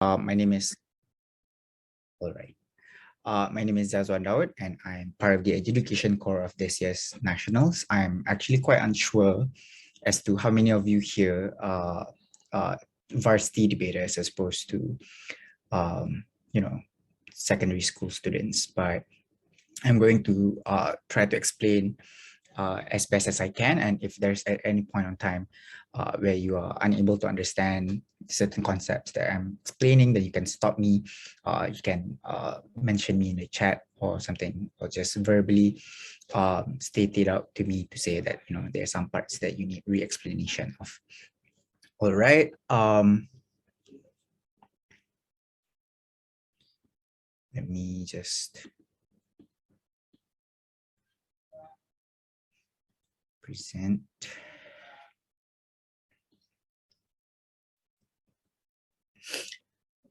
My name is My name is Zazuan Daud, and I'm part of the education core of this year's nationals. I'm actually quite unsure as to how many of you here are varsity debaters as opposed to um, you know secondary school students. But I'm going to try to explain as best as I can. And if there's at any point in time where you are unable to understand certain concepts that I'm explaining, then you can stop me. You can mention me in the chat or something, or just verbally state it out to me to say that, there are some parts that you need re-explanation of. All right. Let me just present.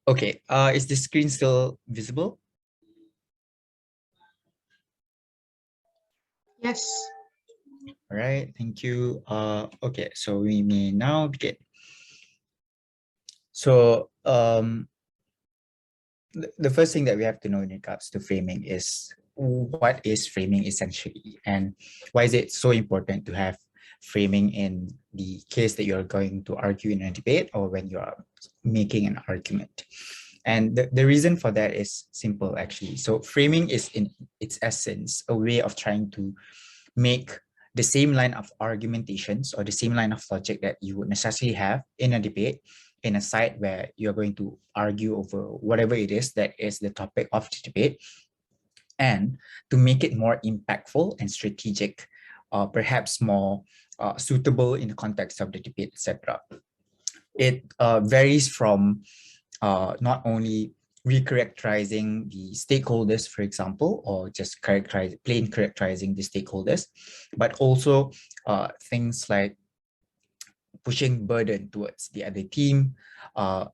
Okay, is the screen still visible? Yes. All right, thank you. Okay, so we may now begin. So the first thing that we have to know in regards to framing is what is framing essentially, and why is it so important to have framing in the case that you're going to argue in a debate or when you are making an argument. And the reason for that is simple, actually. So framing is in its essence a way of trying to make the same line of argumentations or the same line of logic that you would necessarily have in a debate in a site where you're going to argue over whatever it is that is the topic of the debate, and to make it more impactful and strategic, perhaps more suitable in the context of the debate, etc. It varies from not only recharacterizing the stakeholders, for example, or just plain characterizing the stakeholders, but also things like pushing burden towards the other team, or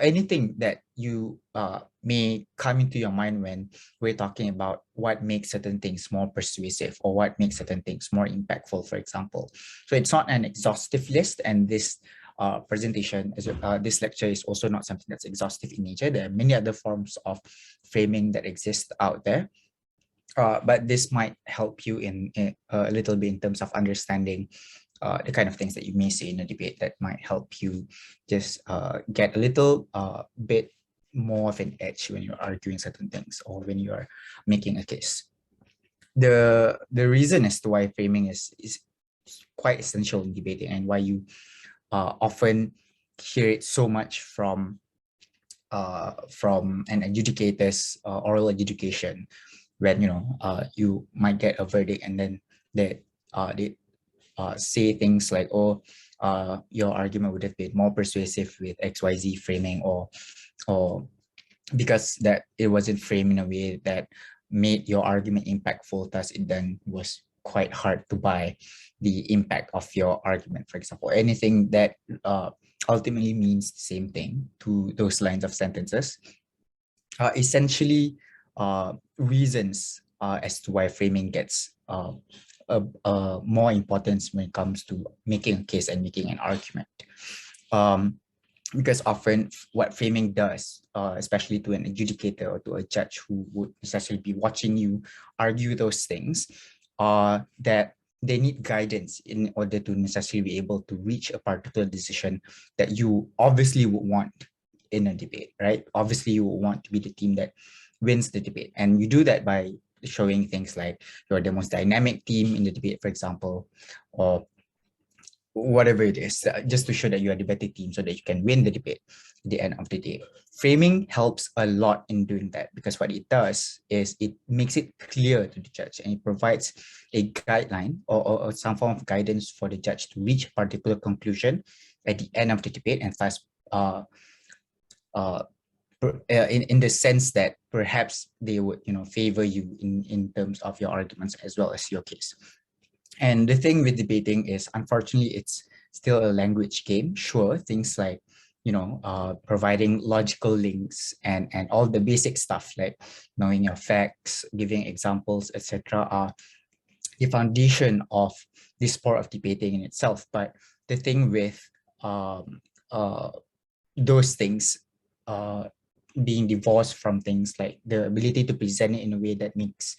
anything that you may come into your mind when we're talking about what makes certain things more persuasive or what makes certain things more impactful, for example. So it's not an exhaustive list, and this this lecture is also not something that's exhaustive in nature. There are many other forms of framing that exist out there. But this might help you in a little bit in terms of understanding the kind of things that you may see in a debate that might help you just get a little bit more of an edge when you're arguing certain things or when you are making a case. The reason as to why framing is quite essential in debating, and why you often hear it so much from an adjudicator's oral adjudication, when you might get a verdict and then they say things like, oh, your argument would have been more persuasive with XYZ framing, or because that it wasn't framed in a way that made your argument impactful, thus it then was quite hard to buy the impact of your argument, for example. Anything that ultimately means the same thing to those lines of sentences, essentially reasons as to why framing gets more importance when it comes to making a case and making an argument. Because often what framing does, especially to an adjudicator or to a judge who would essentially be watching you argue those things, that they need guidance in order to necessarily be able to reach a particular decision that you obviously would want in a debate, right? Obviously, you will want to be the team that wins the debate. And you do that by showing things like you're the most dynamic team in the debate, for example, or whatever it is, just to show that you are the better team so that you can win the debate at the end of the day. Framing helps a lot in doing that, because what it does is it makes it clear to the judge, and it provides a guideline or some form of guidance for the judge to reach a particular conclusion at the end of the debate, and thus in the sense that perhaps they would favor you in terms of your arguments as well as your case. And the thing with debating is, unfortunately, it's still a language game. Sure, things like providing logical links and all the basic stuff like knowing your facts, giving examples, etc., are the foundation of this sport of debating in itself. But the thing with those things being divorced from things like the ability to present it in a way that makes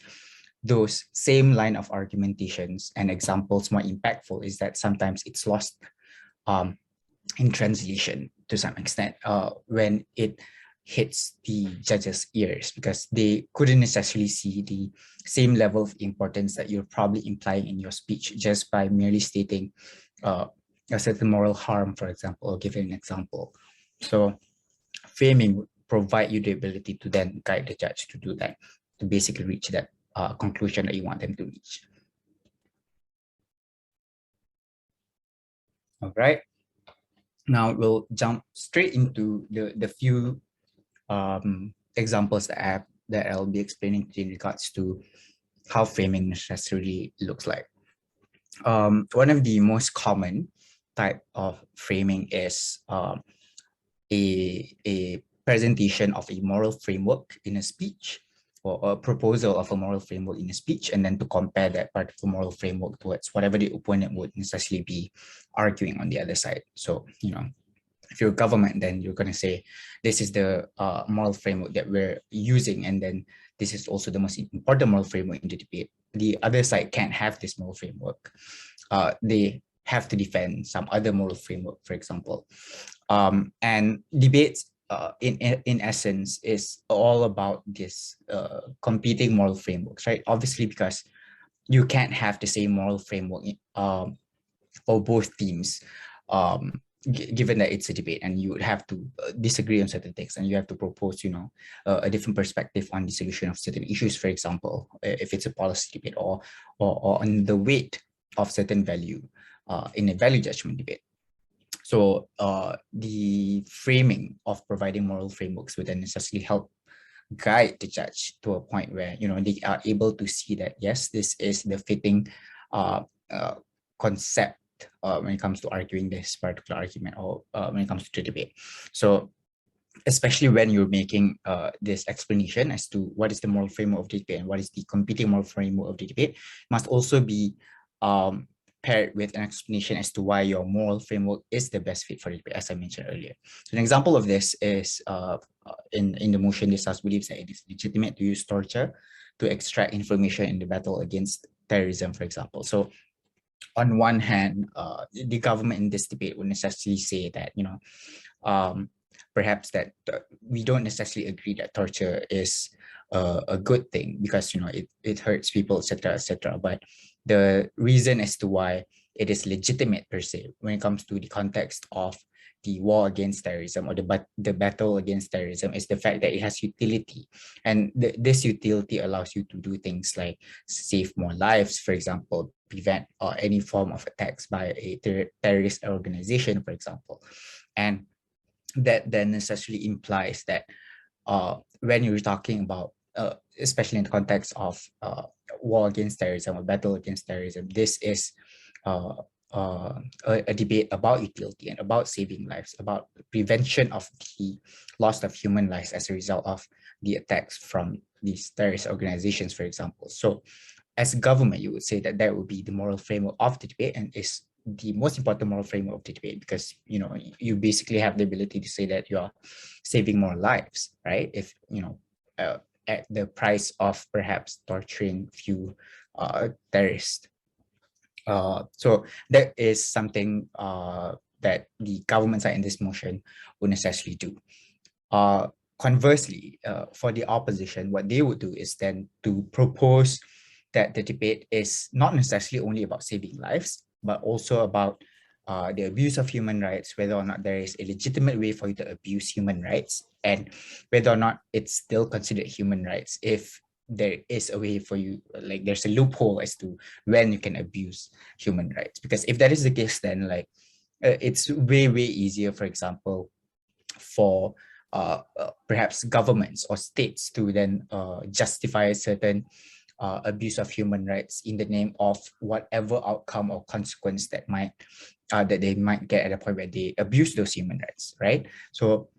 those same line of argumentations and examples more impactful is that sometimes it's lost um, in translation to some extent when it hits the judges' ears, because they couldn't necessarily see the same level of importance that you're probably implying in your speech just by merely stating uh, a certain moral harm, for example, or giving an example. So framing would provide you the ability to then guide the judge to do that, to basically reach that conclusion that you want them to reach. All right. Now we'll jump straight into the few examples that I'll be explaining in regards to how framing necessarily looks like. One of the most common type of framing is a presentation of a moral framework in a speech, or a proposal of a moral framework in a speech, and then to compare that particular moral framework towards whatever the opponent would necessarily be arguing on the other side. So, if you're a government, then you're going to say, this is the moral framework that we're using, and then this is also the most important moral framework in the debate. The other side can't have this moral framework. They have to defend some other moral framework, for example. And debates, in essence, is all about this competing moral frameworks, right? Obviously, because you can't have the same moral framework for both teams, given that it's a debate, and you would have to disagree on certain things, and you have to propose, a different perspective on the solution of certain issues, for example, if it's a policy debate, or on the weight of certain value in a value judgment debate. So the framing of providing moral frameworks would then necessarily help guide the judge to a point where they are able to see that, yes, this is the fitting concept when it comes to arguing this particular argument, or when it comes to debate. So especially when you're making this explanation as to what is the moral framework of the debate and what is the competing moral framework of the debate, must also be paired with an explanation as to why your moral framework is the best fit for the debate, as I mentioned earlier. So an example of this is in the motion, this House believes that it is legitimate to use torture to extract information in the battle against terrorism, for example. So on one hand, the government in this debate would necessarily say that, perhaps that we don't necessarily agree that torture is a good thing, because it hurts people, etc., etc. But the reason as to why it is legitimate per se, when it comes to the context of the war against terrorism, or the battle against terrorism, is the fact that it has utility, and this utility allows you to do things like save more lives, for example, prevent any form of attacks by a terrorist organization, for example. And that then necessarily implies that when you're talking about, especially in the context of war against terrorism or battle against terrorism, this is a debate about utility and about saving lives, about prevention of the loss of human lives as a result of the attacks from these terrorist organizations, for example. So as a government, you would say that that would be the moral framework of the debate, and is the most important moral framework of the debate, because you basically have the ability to say that you are saving more lives, right? If at the price of perhaps torturing few terrorists. So that is something that the government side in this motion would necessarily do. Conversely, for the opposition, what they would do is then to propose that the debate is not necessarily only about saving lives, but also about the abuse of human rights, whether or not there is a legitimate way for you to abuse human rights, and whether or not it's still considered human rights if there is a way for you, like there's a loophole as to when you can abuse human rights. Because if that is the case, then it's way easier, for example, for perhaps governments or states to then justify a certain abuse of human rights in the name of whatever outcome or consequence that they might get at a point where they abuse those human rights, right? So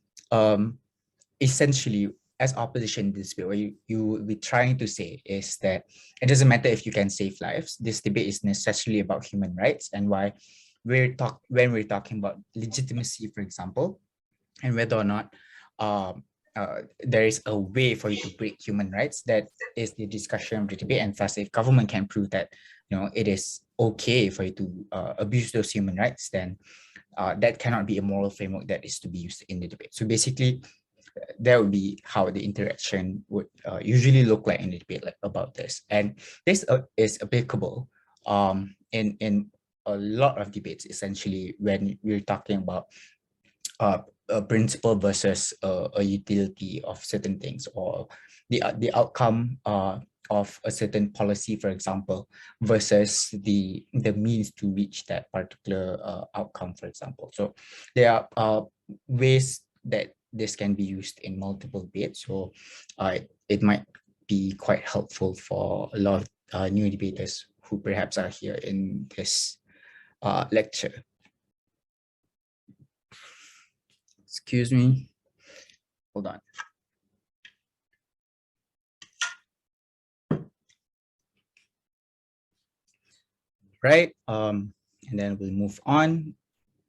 essentially, as opposition in this debate, what you would be trying to say is that it doesn't matter if you can save lives. This debate is necessarily about human rights, and why when we're talking about legitimacy, for example, and whether or not there is a way for you to break human rights. That is the discussion of the debate. And thus, if government can prove that it is okay for you to abuse those human rights, then that cannot be a moral framework that is to be used in the debate. So basically, that would be how the interaction would usually look like in the debate, like about this. And this is applicable in a lot of debates, essentially, when we're talking about a principle versus a utility of certain things, or the outcome of a certain policy, for example, versus the means to reach that particular outcome, for example. So there are ways that this can be used in multiple debates. So it might be quite helpful for a lot of new debaters who perhaps are here in this lecture. Excuse me. Hold on. Right. And then we'll move on.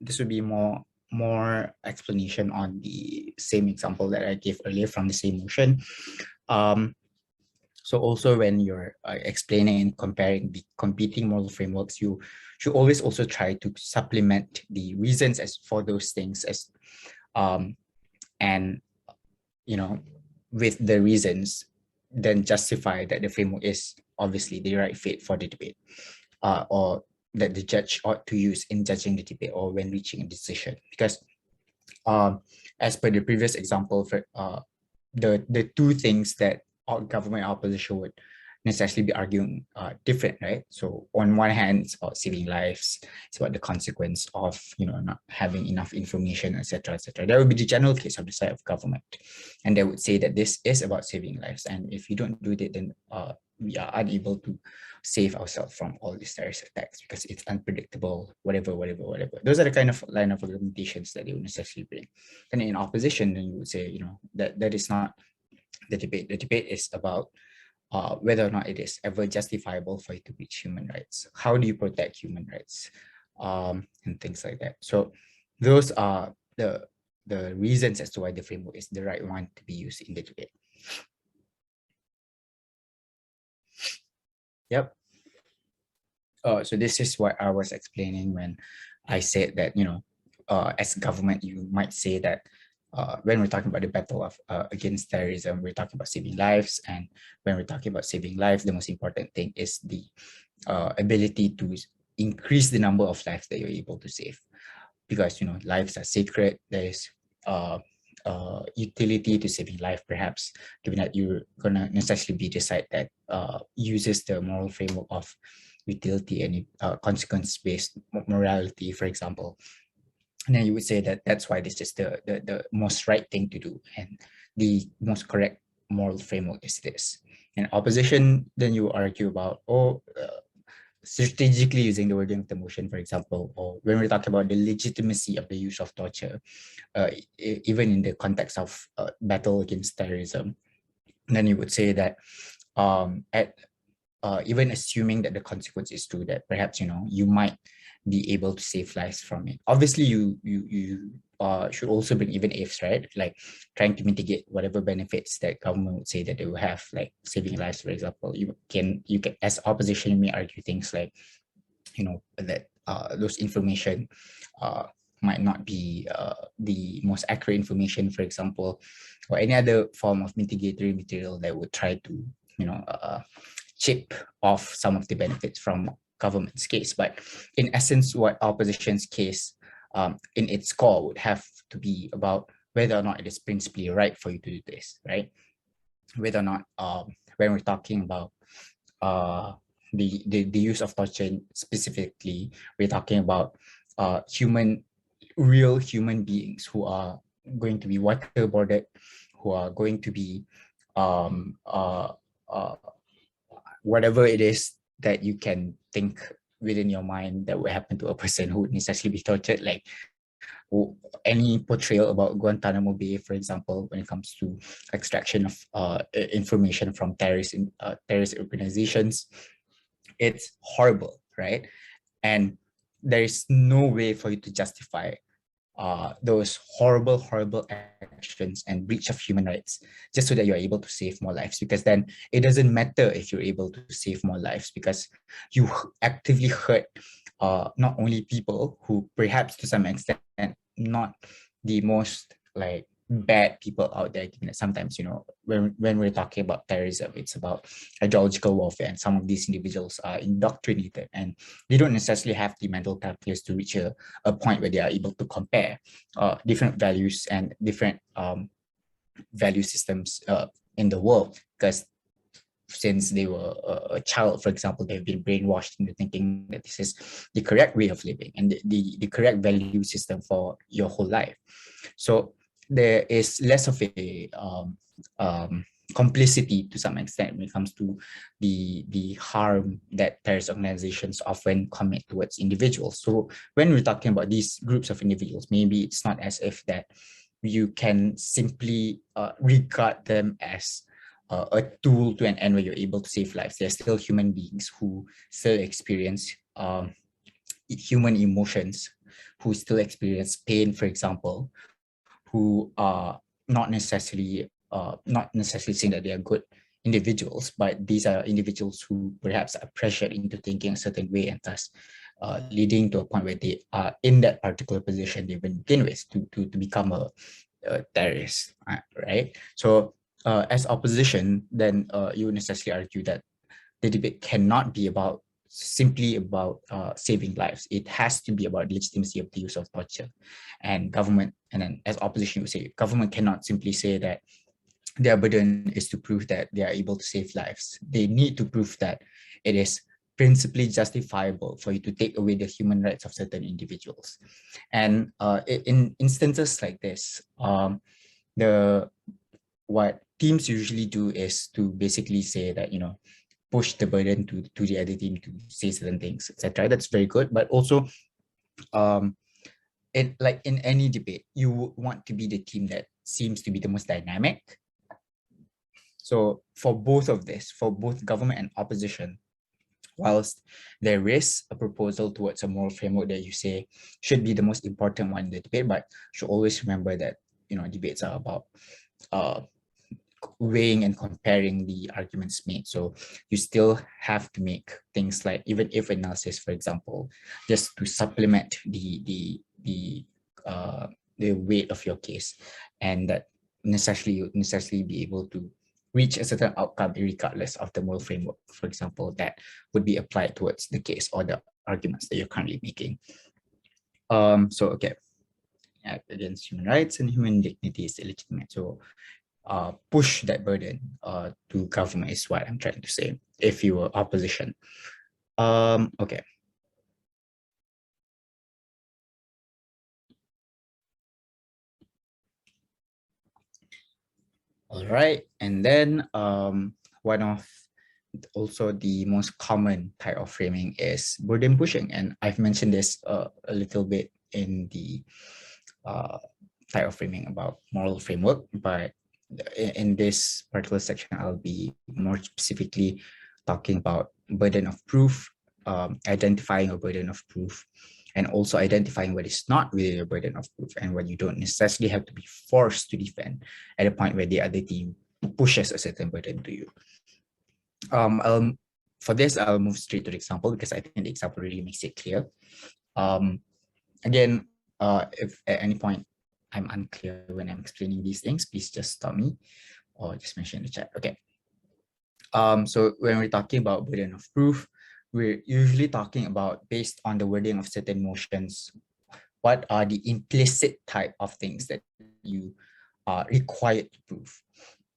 This will be more explanation on the same example that I gave earlier from the same motion. So also when you're explaining and comparing the competing moral frameworks, you should always also try to supplement the reasons as for those things as and with the reasons, then justify that the framework is obviously the right fit for the debate, or that the judge ought to use in judging the debate or when reaching a decision. Because as per the previous example, for the two things that government opposition would necessarily be arguing different, right? So on one hand, it's about saving lives, it's about the consequence of not having enough information, etc., etc. That would be the general case of the side of government, and they would say that this is about saving lives, and if you don't do that, then we are unable to save ourselves from all these terrorist attacks because it's unpredictable, whatever. Those are the kind of line of argumentations that they would necessarily bring. And in opposition, then you would say, that is not the debate. The debate is about whether or not it is ever justifiable for you to reach human rights. How do you protect human rights, and things like that. So those are the reasons as to why the framework is the right one to be used in the debate. Yep. So this is what I was explaining when I said that, as government, you might say that when we're talking about the battle of against terrorism, we're talking about saving lives. And when we're talking about saving lives, the most important thing is the ability to increase the number of lives that you're able to save. Because, lives are sacred. There is utility to saving life, perhaps, given that you're going to necessarily be the side that uses the moral framework of utility and consequence-based morality, for example. And then you would say that that's why this is the most right thing to do, and the most correct moral framework is this. In opposition, then you argue about, strategically using the wording of the motion, for example, or when we're talking about the legitimacy of the use of torture, even in the context of battle against terrorism, then you would say that even assuming that the consequence is true, that perhaps you might be able to save lives from it. Obviously, you should also bring even ifs, right? Like trying to mitigate whatever benefits that government would say that they will have, like saving lives, for example. You can as opposition, you may argue things like, that those information might not be the most accurate information, for example, or any other form of mitigatory material that would try to chip off some of the benefits from government's case. But in essence, what opposition's case in its core would have to be about whether or not it is principally right for you to do this, right? Whether or not when we're talking about the use of torture specifically, we're talking about real human beings who are going to be waterboarded, who are going to be whatever it is that you can think within your mind that would happen to a person who would necessarily be tortured, like any portrayal about Guantanamo Bay, for example, when it comes to extraction of information from terrorist organizations. It's horrible, right? And there is no way for you to justify those horrible actions and breach of human rights, just so that you're able to save more lives. Because then it doesn't matter if you're able to save more lives, because you actively hurt not only people who perhaps to some extent not the most like bad people out there, given that sometimes, when we're talking about terrorism, it's about ideological warfare, and some of these individuals are indoctrinated and they don't necessarily have the mental calculus to reach a point where they are able to compare different values and different value systems in the world, because since they were a child, for example, they've been brainwashed into thinking that this is the correct way of living and the correct value system for your whole life. So there is less of a complicity to some extent when it comes to the harm that terrorist organizations often commit towards individuals. So when we're talking about these groups of individuals, maybe it's not as if that you can simply regard them as a tool to an end where you're able to save lives. They're still human beings who still experience human emotions, who still experience pain, for example, who are not necessarily saying that they are good individuals, but these are individuals who perhaps are pressured into thinking a certain way, and thus leading to a point where they are in that particular position they begin with to become a terrorist, right? So as opposition, then you would necessarily argue that the debate cannot be simply about saving lives. It has to be about legitimacy of the use of torture. And government, and then as opposition would say, government cannot simply say that their burden is to prove that they are able to save lives. They need to prove that it is principally justifiable for you to take away the human rights of certain individuals. And in instances like this, what teams usually do is to basically say that, push the burden to the other team to say certain things, etc. That's very good, but also like in any debate, you want to be the team that seems to be the most dynamic. So for both of this, for both government and opposition, whilst there is a proposal towards a moral framework that you say should be the most important one in the debate, but should always remember that debates are about weighing and comparing the arguments made. So you still have to make things like even if analysis, for example, just to supplement the weight of your case, and that necessarily be able to reach a certain outcome regardless of the moral framework, for example, that would be applied towards the case or the arguments that you're currently making. So okay, act against human rights and human dignity is illegitimate. So push that burden to government is what I'm trying to say, if you were opposition. Okay. All right, and then one of also the most common type of framing is burden pushing, and I've mentioned this a little bit in the type of framing about moral framework, but in this particular section, I'll be more specifically talking about burden of proof, identifying a burden of proof, and also identifying what is not really a burden of proof and what you don't necessarily have to be forced to defend at a point where the other team pushes a certain burden to you. For this, I'll move straight to the example because I think the example really makes it clear. Again, if at any point I'm unclear when I'm explaining these things, please just stop me or just mention in the chat. Okay. So when we're talking about burden of proof, we're usually talking about based on the wording of certain motions, what are the implicit type of things that you are required to prove?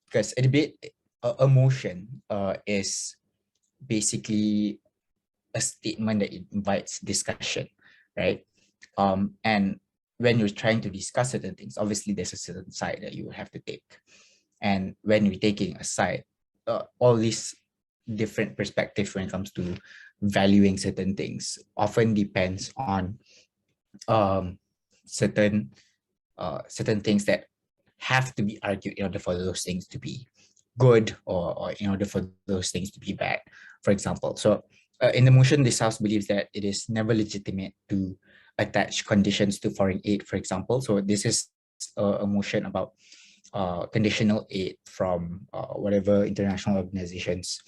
Because a debate, a motion is basically a statement that it invites discussion, right? And when you're trying to discuss certain things, obviously there's a certain side that you have to take. And when you're taking a side, all these different perspectives when it comes to valuing certain things often depends on certain things that have to be argued in order for those things to be good or in order for those things to be bad, for example. So in the motion, this house believes that it is never legitimate to attach conditions to foreign aid, for example. So this is a motion about conditional aid from whatever international organizations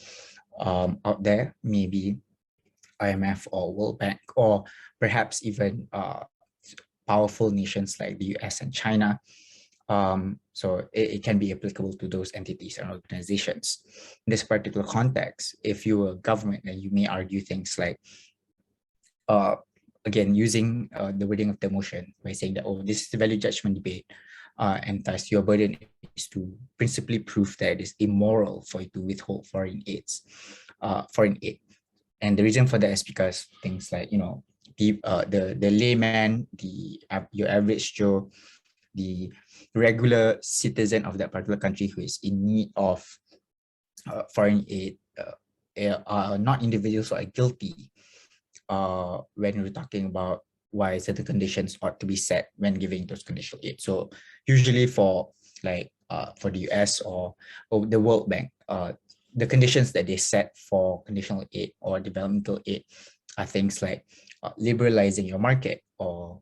out there, maybe IMF or World Bank, or perhaps even powerful nations like the US and China. So it can be applicable to those entities and organizations. In this particular context, if you're a government, then you may argue things like, again, using the wording of the motion by saying that, oh, this is the value judgment debate, and thus your burden is to principally prove that it is immoral for you to withhold foreign aid. And the reason for that is because things like, the layman, your average Joe, the regular citizen of that particular country who is in need of foreign aid, are not individuals who are guilty when we're talking about why certain conditions ought to be set when giving those conditional aid. So usually for the US or the World Bank, the conditions that they set for conditional aid or developmental aid are things like liberalizing your market or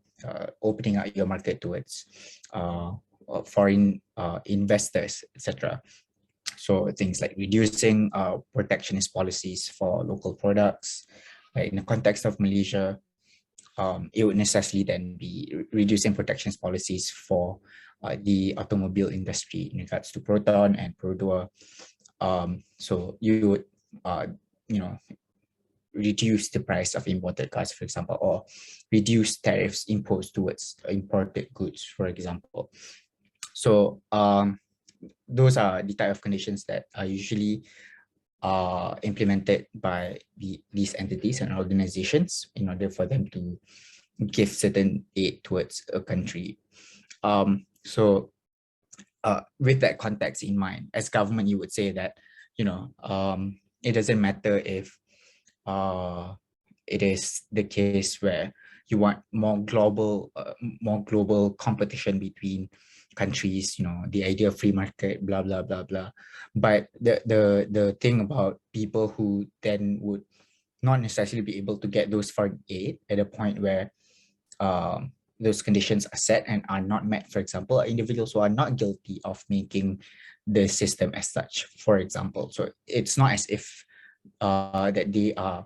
opening up your market towards foreign investors, etc. So things like reducing protectionist policies for local products. Like in the context of Malaysia, it would necessarily then be reducing protectionist policies for the automobile industry in regards to Proton and Produa. So you would, reduce the price of imported cars, for example, or reduce tariffs imposed towards imported goods, for example. So those are the type of conditions that are usually implemented by these entities and organizations in order for them to give certain aid towards a country. So with that context in mind, as government, you would say that, it doesn't matter if it is the case where you want more global competition between countries, the idea of free market, blah blah blah blah. But the thing about people who then would not necessarily be able to get those foreign aid at a point where those conditions are set and are not met, for example, are individuals who are not guilty of making the system as such, for example. So it's not as if that they are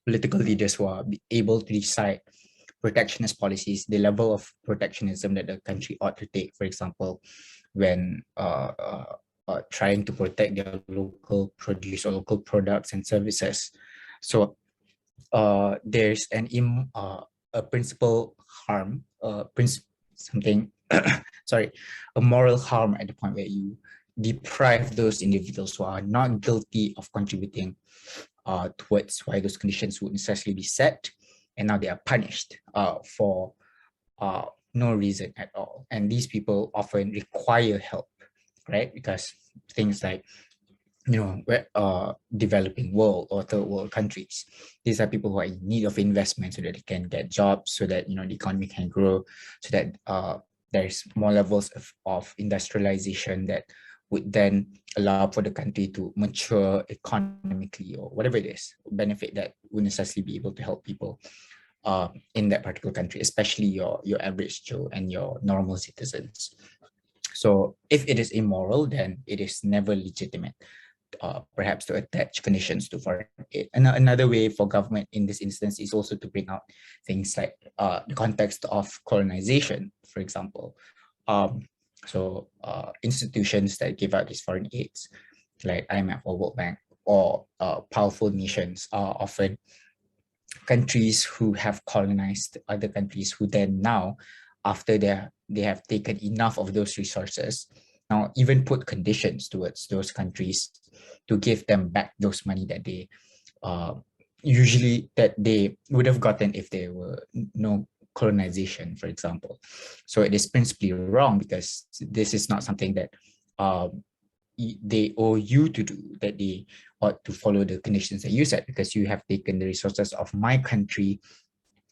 political leaders who are able to decide protectionist policies, the level of protectionism that the country ought to take, for example, when trying to protect their local produce or local products and services. So there's a principal harm, a moral harm at the point where you deprive those individuals who are not guilty of contributing towards why those conditions would necessarily be set, and now they are punished for no reason at all. And these people often require help, right? Because things like, developing world or third world countries, these are people who are in need of investment so that they can get jobs, so that the economy can grow, so that there's more levels of industrialization that would then allow for the country to mature economically, or whatever it is, benefit that would necessarily be able to help people in that particular country, especially your average Joe and your normal citizens. So if it is immoral, then it is never legitimate, perhaps to attach conditions to foreign aid. And another way for government in this instance is also to bring out things like the context of colonization, for example. So institutions that give out these foreign aids, like IMF or World Bank, or powerful nations, are often countries who have colonized other countries, who then now, after they have taken enough of those resources, now even put conditions towards those countries to give them back those money that they usually that they would have gotten if there were no colonization, for example. So it is principally wrong, because this is not something that they owe you to do, that they ought to follow the conditions that you set, because you have taken the resources of my country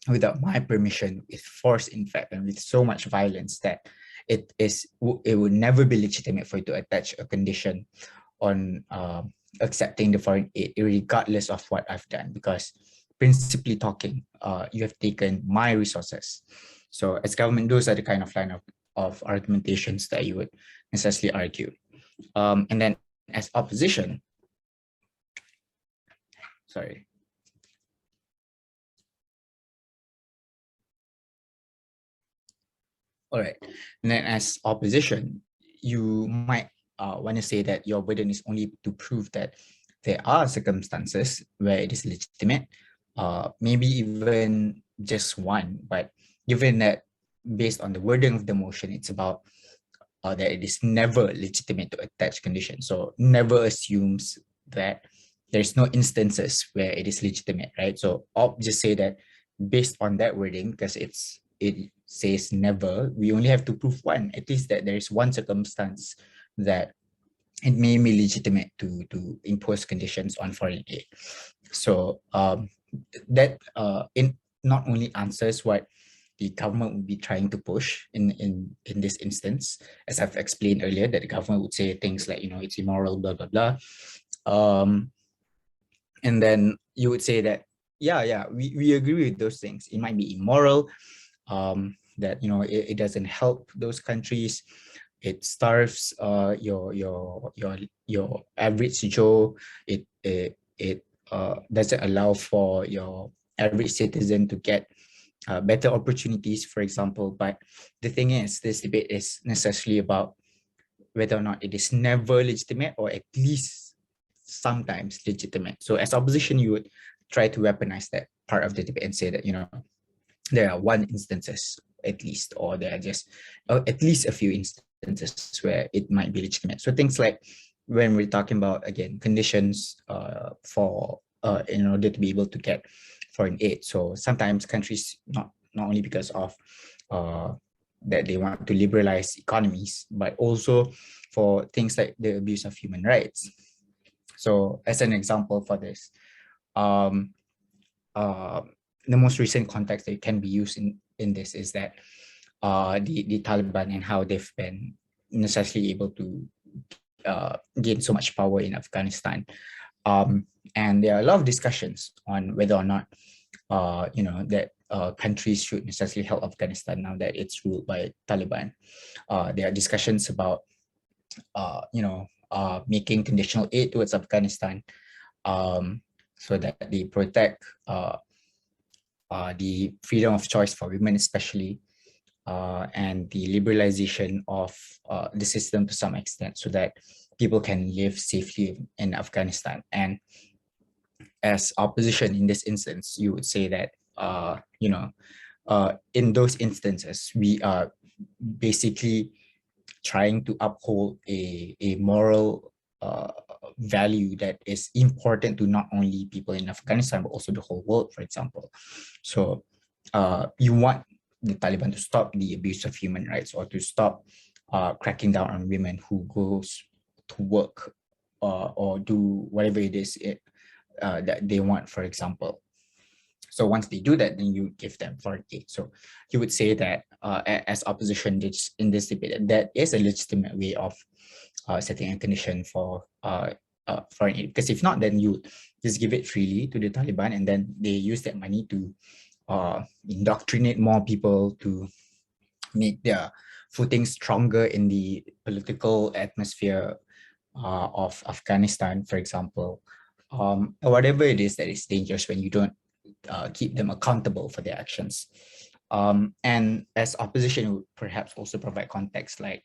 without my permission, with force, in fact, and with so much violence that it would never be legitimate for you to attach a condition on accepting the foreign aid, regardless of what I've done, because principally talking, you have taken my resources. So as government, those are the kind of line of argumentations that you would necessarily argue. And then as opposition, sorry. All right. And then as opposition, you might want to say that your burden is only to prove that there are circumstances where it is legitimate, maybe even just one, but given that based on the wording of the motion, it's about that it is never legitimate to attach conditions. So never assumes that there's no instances where it is legitimate, right? So I'll just say that based on that wording, because it says never, we only have to prove one, at least that there is one circumstance that it may be legitimate to impose conditions on foreign aid. So that in not only answers what the government would be trying to push in this instance, as I've explained earlier, that the government would say things like, it's immoral, blah, blah, blah. And then you would say that, yeah, we agree with those things. It might be immoral, that, it doesn't help those countries. It starves your average Joe. It doesn't allow for your average citizen to get better opportunities, for example. But the thing is, this debate is necessarily about whether or not it is never legitimate or at least sometimes legitimate. So as opposition, you would try to weaponize that part of the debate and say that, there are one instances at least, or there are just at least a few instances where it might be legitimate. So things like when we're talking about, again, conditions for in order to be able to get foreign aid. So sometimes countries, not only because of that they want to liberalize economies, but also for things like the abuse of human rights. So as an example for this, the most recent context that can be used in this is that the Taliban and how they've been necessarily able to gain so much power in Afghanistan. And there are a lot of discussions on whether or not, that countries should necessarily help Afghanistan now that it's ruled by Taliban. There are discussions about, making conditional aid towards Afghanistan, so that they protect the freedom of choice for women, especially, and the liberalization of the system to some extent, so that people can live safely in Afghanistan. And as opposition in this instance, you would say that, in those instances, we are basically trying to uphold a moral value that is important to not only people in Afghanistan, but also the whole world, for example. So you want the Taliban to stop the abuse of human rights, or to stop cracking down on women who goes to work or do whatever it is that they want, for example. So once they do that, then you give them foreign aid. So you would say that as opposition in this debate, that is a legitimate way of setting a condition for foreign aid. Because if not, then you just give it freely to the Taliban, and then they use that money to indoctrinate more people, to make their footing stronger in the political atmosphere of Afghanistan, for example, or whatever it is that is dangerous when you don't keep them accountable for their actions. And as opposition, it would perhaps also provide context like,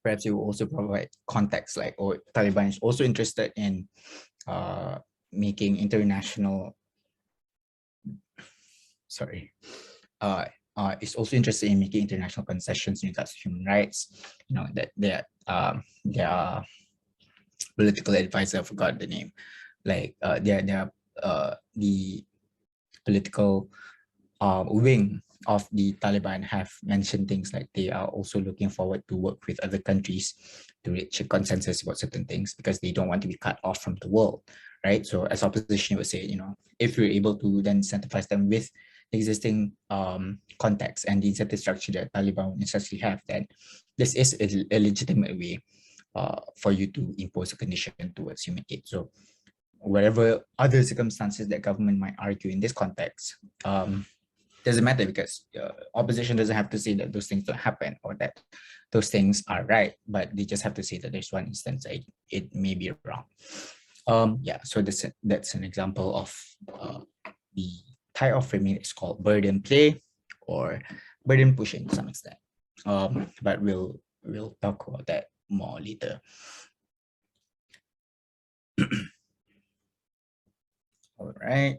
perhaps it will also provide context like, oh, Taliban is also interested in making international, is also interested in making international concessions in regards to human rights. That their political advisor, I forgot the name, like the political wing of the Taliban have mentioned things like they are also looking forward to work with other countries to reach a consensus about certain things, because they don't want to be cut off from the world, right? So as opposition would say, if we're able to then incentivize them with the existing context and the incentive structure that Taliban necessarily have, then this is a legitimate way for you to impose a condition towards human aid. So whatever other circumstances that government might argue in this context, doesn't matter, because opposition doesn't have to say that those things don't happen or that those things are right, but they just have to say that there's one instance that it may be wrong. Yeah, so that's an example of the type of framing that's called burden play or burden pushing to some extent. But we'll talk about that more later. All right.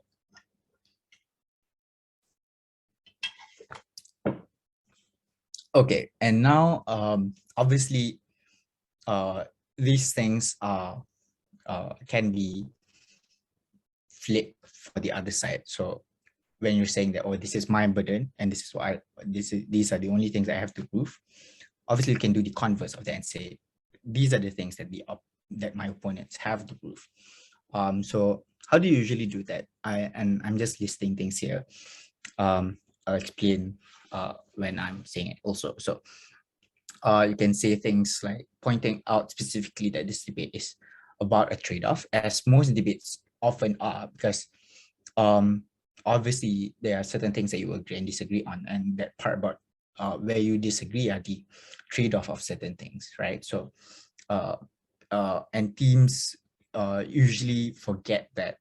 Okay, and now obviously these things are can be flipped for the other side. So when you're saying that, oh, this is my burden and this is what these are the only things I have to prove, obviously you can do the converse of that and say these are the things that that my opponents have to prove. So how do you usually do that? I'm just listing things here. I'll explain when I'm saying it also. So you can say things like pointing out specifically that this debate is about a trade-off, as most debates often are, because obviously there are certain things that you agree and disagree on, and that part about where you disagree are the trade-off of certain things, right? So and teams usually forget that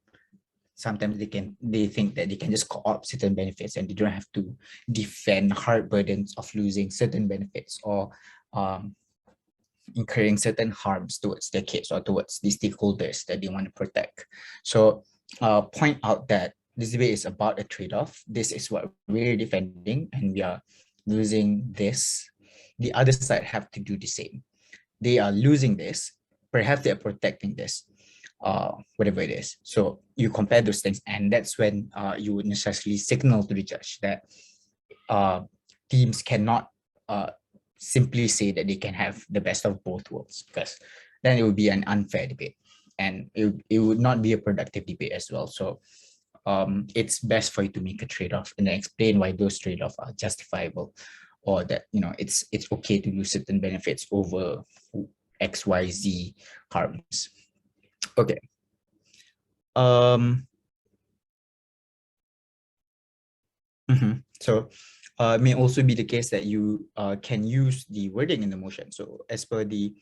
sometimes they think that they can just co-opt certain benefits and they don't have to defend hard burdens of losing certain benefits or incurring certain harms towards their case or towards the stakeholders that they want to protect. So point out that this debate is about a trade-off. This is what we're defending and we are losing this. The other side have to do the same. They are losing this, perhaps they're protecting this, whatever it is. So you compare those things, and that's when you would necessarily signal to the judge that teams cannot simply say that they can have the best of both worlds, because then it would be an unfair debate and it would not be a productive debate as well. So it's best for you to make a trade-off and then explain why those trade-offs are justifiable, or that it's okay to lose certain benefits over XYZ harms. Okay. So it may also be the case that you can use the wording in the motion. So as per the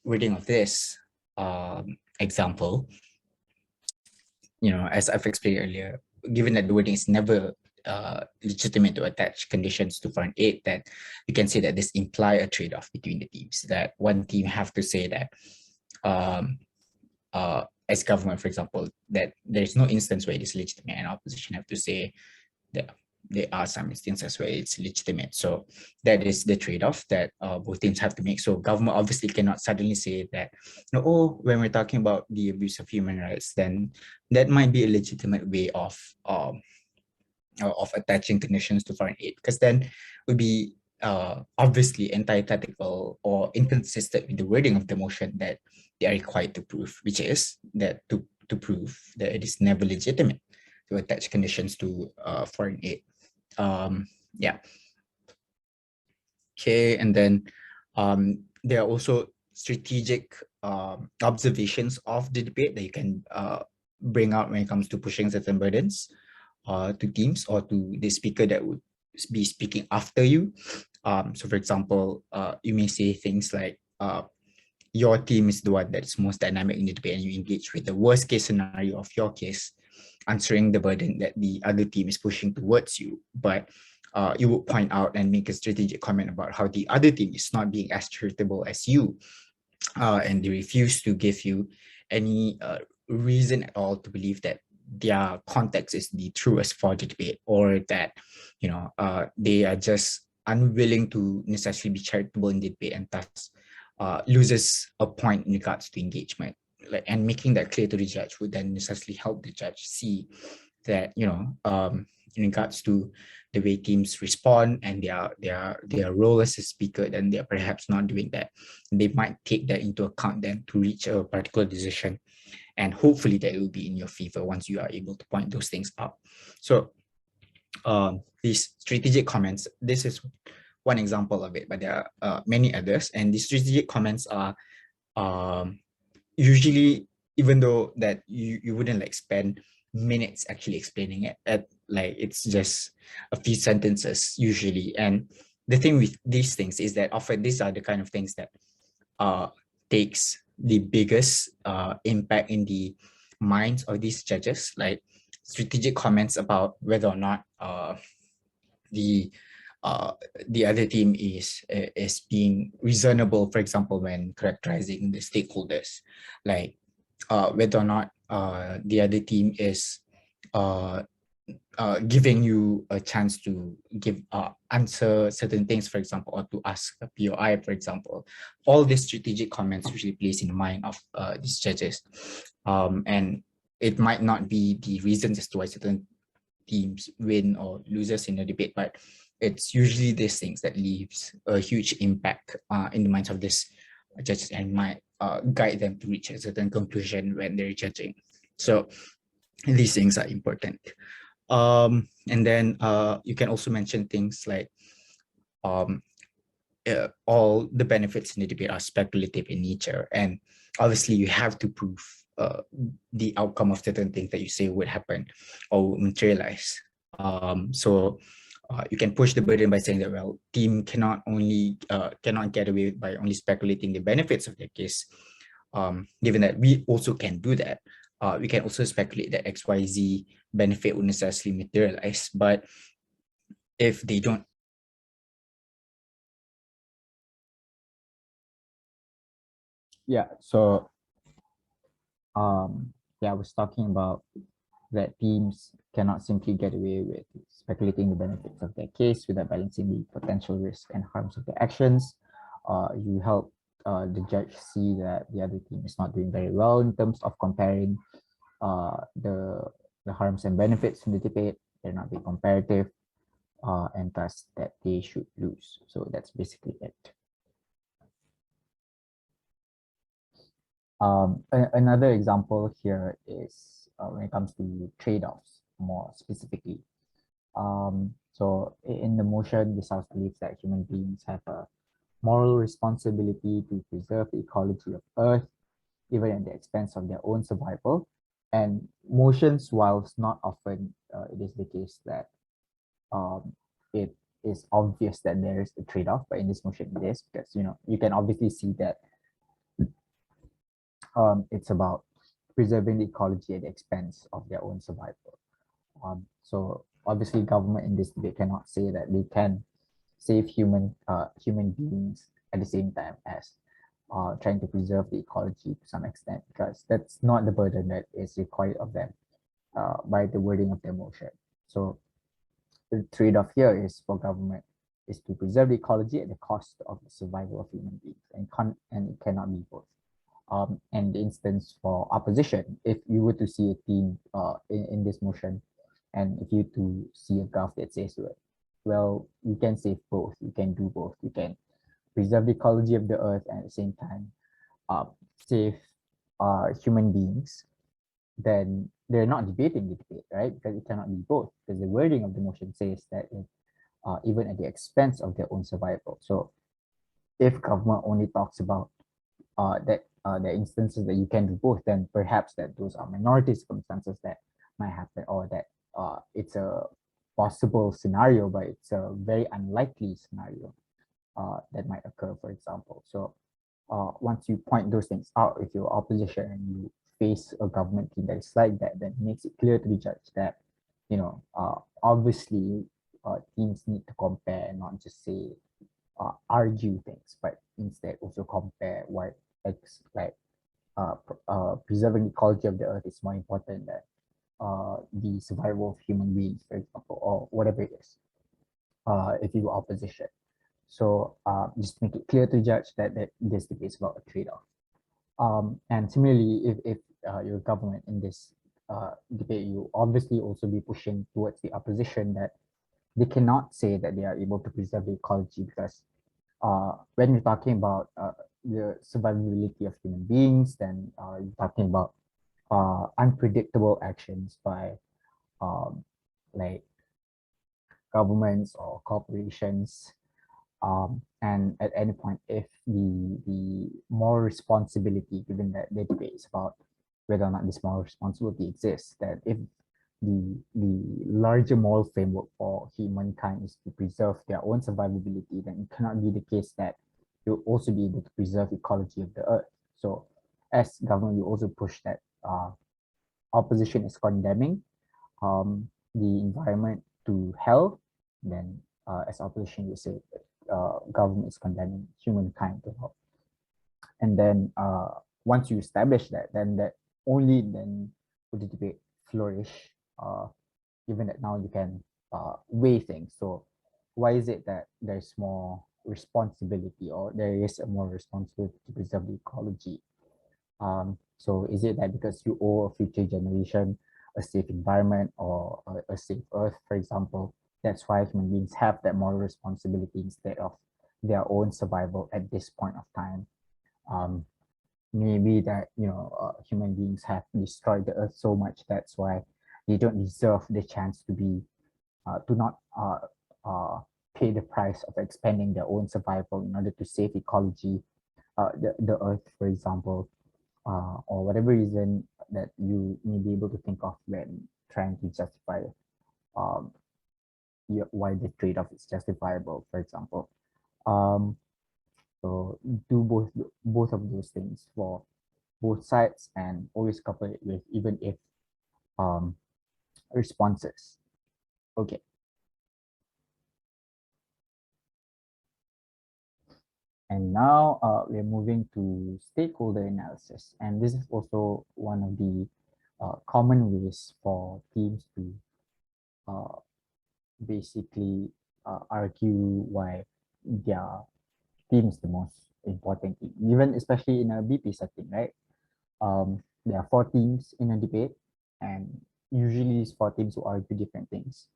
wording of this example, as I've explained earlier, given that the wording is never legitimate to attach conditions to foreign aid, that you can say that this imply a trade-off between the teams, that one team have to say that as government, for example, that there's no instance where it is legitimate, and opposition have to say that there are some instances where it's legitimate. So that is the trade-off that both teams have to make. So government obviously cannot suddenly say that, when we're talking about the abuse of human rights, then that might be a legitimate way of attaching conditions to foreign aid, because then it would be obviously antithetical or inconsistent with the wording of the motion that they are required to prove, which is that to prove that it is never legitimate to attach conditions to foreign aid. Yeah. Okay, and then there are also strategic observations of the debate that you can bring out when it comes to pushing certain burdens to teams or to the speaker that would be speaking after you. So for example, you may say things like, your team is the one that's most dynamic in the debate, and you engage with the worst case scenario of your case, answering the burden that the other team is pushing towards you. But you would point out and make a strategic comment about how the other team is not being as charitable as you, and they refuse to give you any reason at all to believe that their context is the truest for the debate, or that they are just unwilling to necessarily be charitable in the debate, and thus loses a point in regards to engagement. And making that clear to the judge would then necessarily help the judge see that in regards to the way teams respond and their role as a speaker, then they're perhaps not doing that. They might take that into account then to reach a particular decision, and hopefully that it will be in your favor once you are able to point those things out. So these strategic comments, this is one example of it, but there are many others, and these strategic comments are usually even though that you wouldn't like spend minutes actually explaining it, at like it's just a few sentences usually. And the thing with these things is that often these are the kind of things that uh takes the biggest impact in the minds of these judges, like strategic comments about whether or not the uh, the other team is being reasonable, for example, when characterizing the stakeholders, like whether or not the other team is uh, giving you a chance to give answer certain things, for example, or to ask a POI, for example. All these strategic comments usually place in the mind of these judges, and it might not be the reasons as to why certain teams win or loses in a debate, but it's usually these things that leaves a huge impact in the minds of these judges and might guide them to reach a certain conclusion when they're judging. So these things are important. And then you can also mention things like um, all the benefits in the debate are speculative in nature, and obviously you have to prove the outcome of certain things that you say would happen or would materialize. So you can push the burden by saying that, well, team cannot get away by only speculating the benefits of their case. Given that we also can do that, we can also speculate that XYZ benefit would necessarily materialize, but if they don't. Yeah, so yeah, I was talking about that teams cannot simply get away with speculating the benefits of their case without balancing the potential risks and harms of their actions. You help the judge see that the other team is not doing very well in terms of comparing the harms and benefits in the debate. They're not being comparative, and thus that they should lose. So that's basically it. Another example here is when it comes to trade-offs more specifically. So in the motion, this House believes that human beings have a moral responsibility to preserve the ecology of Earth, even at the expense of their own survival. And motions, whilst not often it is the case that um, it is obvious that there is a trade-off, but in this motion it is, because you can obviously see that it's about preserving the ecology at the expense of their own survival. So obviously, government in this debate cannot say that they can save human beings at the same time as trying to preserve the ecology to some extent, because that's not the burden that is required of them by the wording of their motion. So the trade-off here is for government is to preserve the ecology at the cost of the survival of human beings, and it cannot be both. And the instance for opposition, if you were to see a team in this motion, and if you to see a graph that says, well, you can save both, you can do both, you can preserve the ecology of the earth and at the same time save human beings, then they're not debating the debate, right? Because it cannot be both, because the wording of the motion says that even at the expense of their own survival. So if government only talks about that the instances that you can do both, then perhaps that those are minority circumstances that might happen, or that it's a possible scenario, but it's a very unlikely scenario that might occur, for example. So once you point those things out, if you're opposition and you face a government team that is like that, then it makes it clear to the judge that, obviously teams need to compare and not just say argue things, but instead also compare what like preserving the ecology of the earth is more important than the survival of human beings, for example, or whatever it is, if you opposition. So just make it clear to the judge that this debate is about a trade-off. And similarly, if your government in this debate, you obviously also be pushing towards the opposition that they cannot say that they are able to preserve the ecology, because when you're talking about the survivability of human beings, then you're talking about unpredictable actions by um, like governments or corporations. And at any point, if the moral responsibility, given that the debate is about whether or not this moral responsibility exists, that if the larger moral framework for humankind is to preserve their own survivability, then it cannot be the case that you'll also be able to preserve ecology of the earth. So as government, you also push that opposition is condemning the environment to hell, then as opposition you say government is condemning humankind to hell. And then once you establish that, then that only then would the debate flourish, given that now you can weigh things. So why is it that there's more responsibility, or there is a more responsibility to preserve the ecology? So is it that because you owe a future generation a safe environment or a safe earth, for example, that's why human beings have that moral responsibility instead of their own survival at this point of time? Maybe that human beings have destroyed the earth so much, that's why they don't deserve the chance to be to not pay the price of expanding their own survival in order to save ecology, the earth, for example, or whatever reason that you may be able to think of when trying to justify why the trade-off is justifiable, for example. So do both of those things for both sides, and always couple it with even if responses. Okay. And now we're moving to stakeholder analysis. And this is also one of the common ways for teams to basically argue why their team is the most important team, even especially in a BP setting, right? There are 4 teams in a debate, and usually it's 4 teams who argue different things.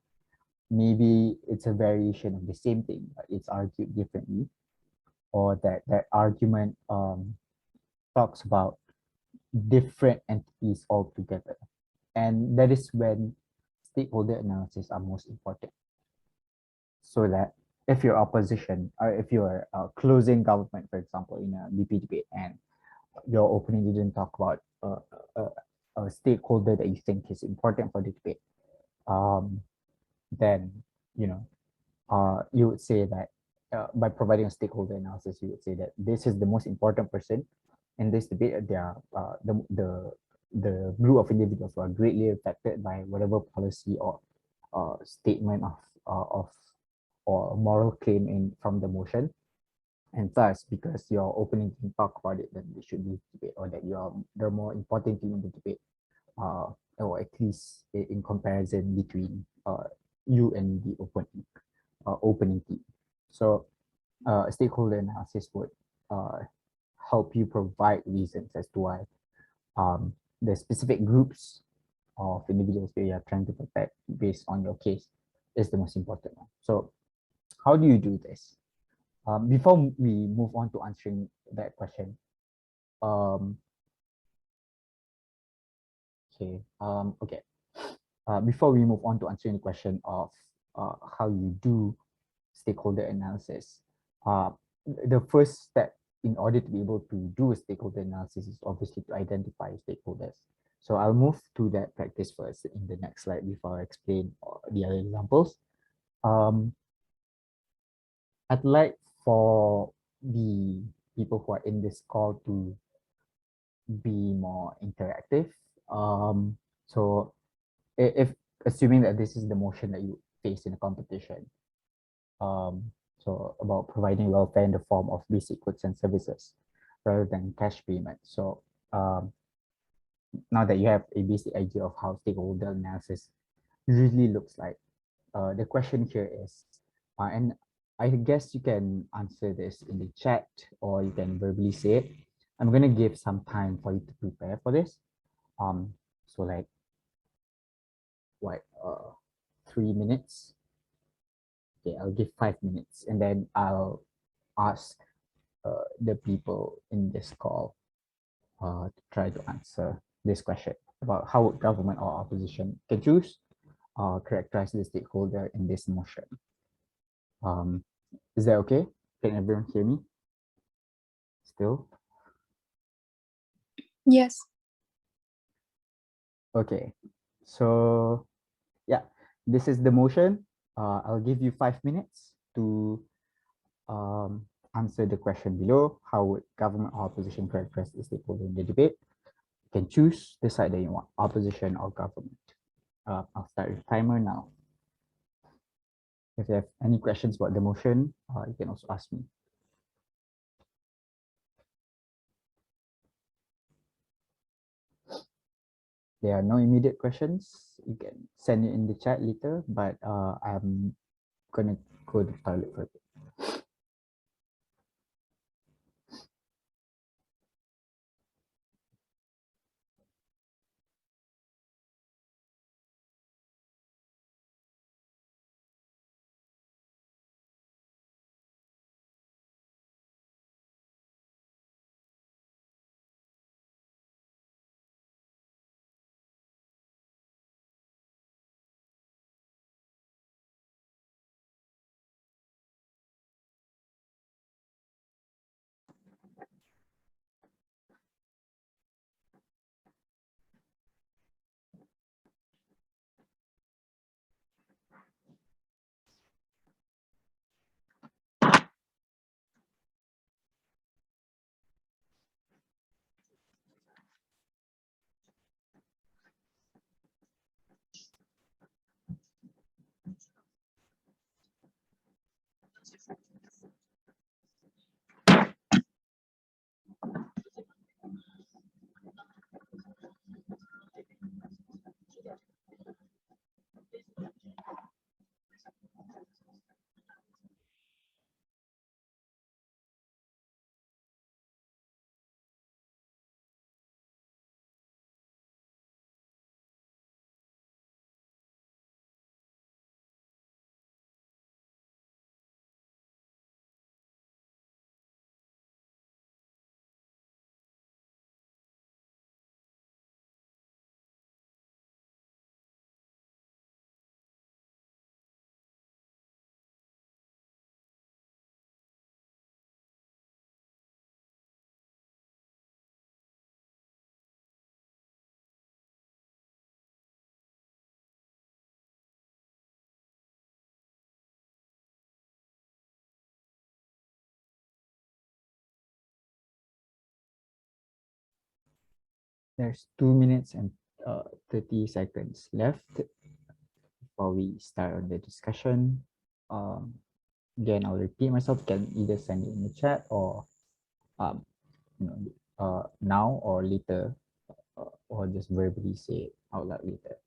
Maybe it's a variation of the same thing, but it's argued differently, or that argument talks about different entities altogether. And that is when stakeholder analysis are most important. So that if your opposition, or if you're closing government, for example, in a BP debate, and your opening didn't talk about a stakeholder that you think is important for the debate, then you would say that by providing a stakeholder analysis, you would say that this is the most important person in this debate. They are the group of individuals who are greatly affected by whatever policy or statement of or moral claim in from the motion. And thus, because your opening can talk about it, then it should be debate, or that you are the more important thing in the debate, or at least in comparison between you and the opening team. So stakeholder analysis would help you provide reasons as to why the specific groups of individuals that you are trying to protect based on your case is the most important one. So how do you do this? Before we move on to answering that question, before we move on to answering the question of how you do stakeholder analysis, the first step in order to be able to do a stakeholder analysis is obviously to identify stakeholders. So I'll move to that practice first in the next slide before I explain the other examples. I'd like for the people who are in this call to be more interactive. So if assuming that this is the motion that you face in a competition, so about providing welfare in the form of basic goods and services rather than cash payment. So now that you have a basic idea of how stakeholder analysis usually looks like, the question here is, and I guess you can answer this in the chat or you can verbally say it. I'm going to give some time for you to prepare for this. So like, what, 3 minutes? Okay, I'll give 5 minutes, and then I'll ask the people in this call to try to answer this question about how government or opposition can choose characterize the stakeholder in this motion. Is that okay? Can everyone hear me still? Yes. Okay, so yeah, this is the motion. I'll give you 5 minutes to answer the question below. How would government or opposition characterize the stakeholder in the debate? You can choose the side that you want, opposition or government. I'll start with timer now. If you have any questions about the motion, you can also ask me. There are no immediate questions. You can send it in the chat later, but I'm gonna go to the toilet for a bit. There's 2 minutes and 30 seconds left before we start on the discussion. Again, I'll repeat myself. You can either send it in the chat or um, now or later, or just verbally say it out loud later.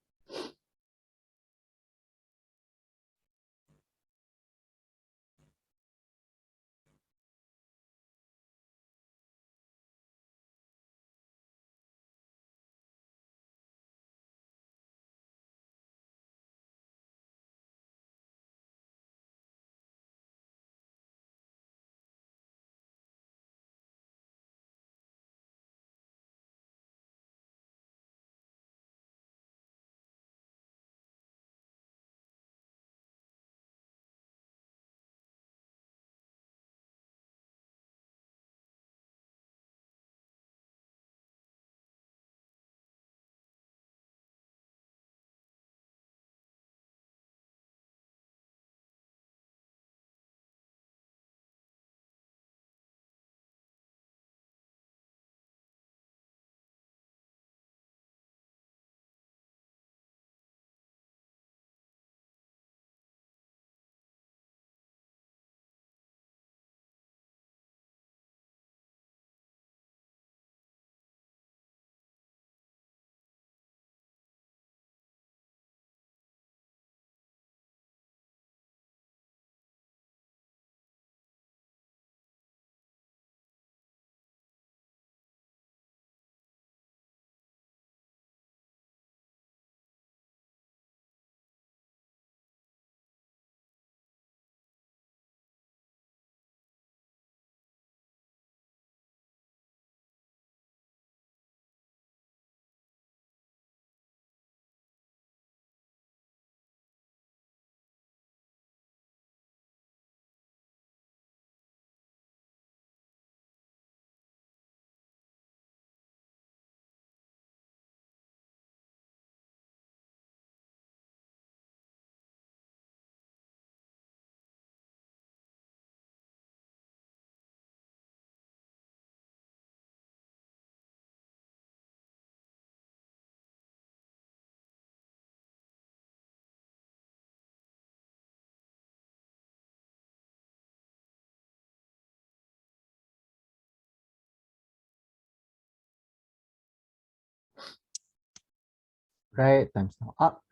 Right, time's now up.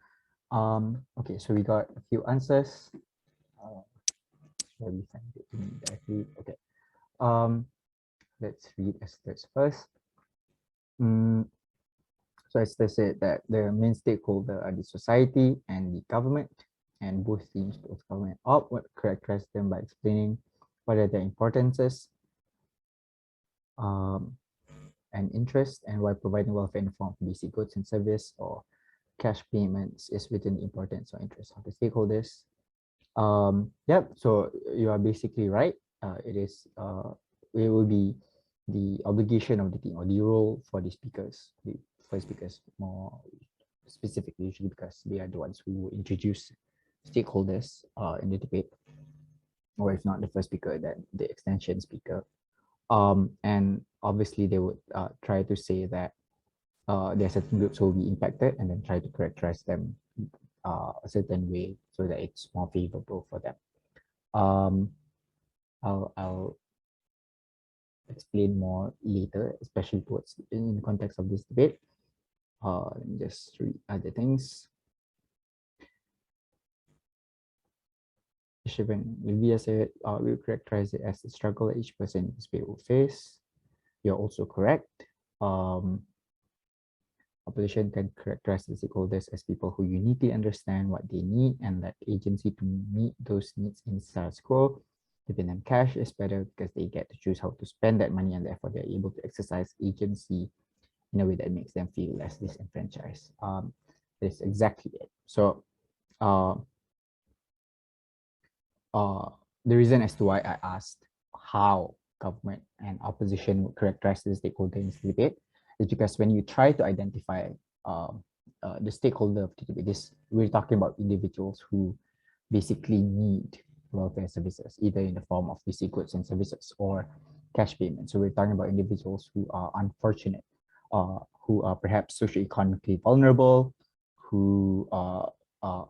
Okay, so we got a few answers. Shall we send it to me directly? Okay. Um, let's read Esther's first. So Esther said that the main stakeholder are the society and the government, and both themes, both government and op, would characterize them by explaining what are their importances um, and interest, and why providing welfare in the form of basic goods and service or cash payments is within the importance or interest of the stakeholders. Yep, so you are basically right. It will be the obligation of the team or the role for the speakers, the first speakers more specifically, usually because they are the ones who introduce stakeholders in the debate, or if not the first speaker, then the extension speaker. And obviously they would try to say that there are certain groups who will be impacted and then try to characterize them a certain way so that it's more favorable for them. I'll explain more later, especially towards in the context of this debate. Let me just read other things. Livia said, we characterize it as the struggle that each person in this debate will face. You're also correct. Opposition can characterize the stakeholders as people who uniquely understand what they need and lack agency to meet those needs in status quo. Giving them cash is better because they get to choose how to spend that money and therefore they're able to exercise agency in a way that makes them feel less disenfranchised. That's exactly it. So uh, the reason as to why I asked how government and opposition would characterize the stakeholder in this debate is because when you try to identify the stakeholder of the debate, we're talking about individuals who basically need welfare services, either in the form of basic goods and services or cash payments. So we're talking about individuals who are unfortunate, who are perhaps socioeconomically vulnerable, who are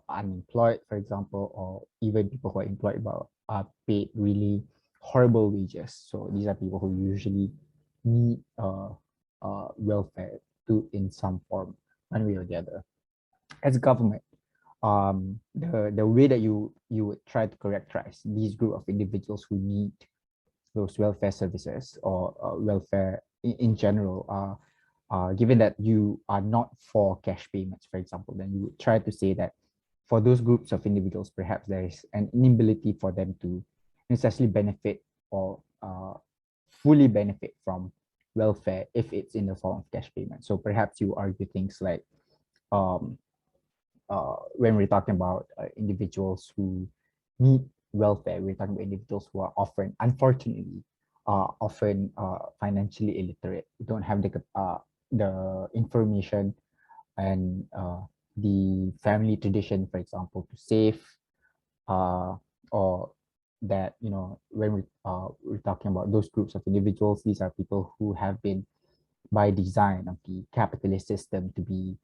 unemployed, for example, or even people who are employed but are paid really horrible wages. So these are people who usually need welfare to in some form, one way or the other. As a government, the way that you would try to characterize these group of individuals who need those welfare services or welfare in general, given that you are not for cash payments, for example, then you would try to say that for those groups of individuals, perhaps there is an inability for them to necessarily benefit or fully benefit from welfare if it's in the form of cash payment. So perhaps you argue things like um, when we're talking about individuals who need welfare, we're talking about individuals who are often, unfortunately, often financially illiterate. We don't have the information and the family tradition, for example, to save, or that when we're talking about those groups of individuals, these are people who have been by design of the capitalist system to be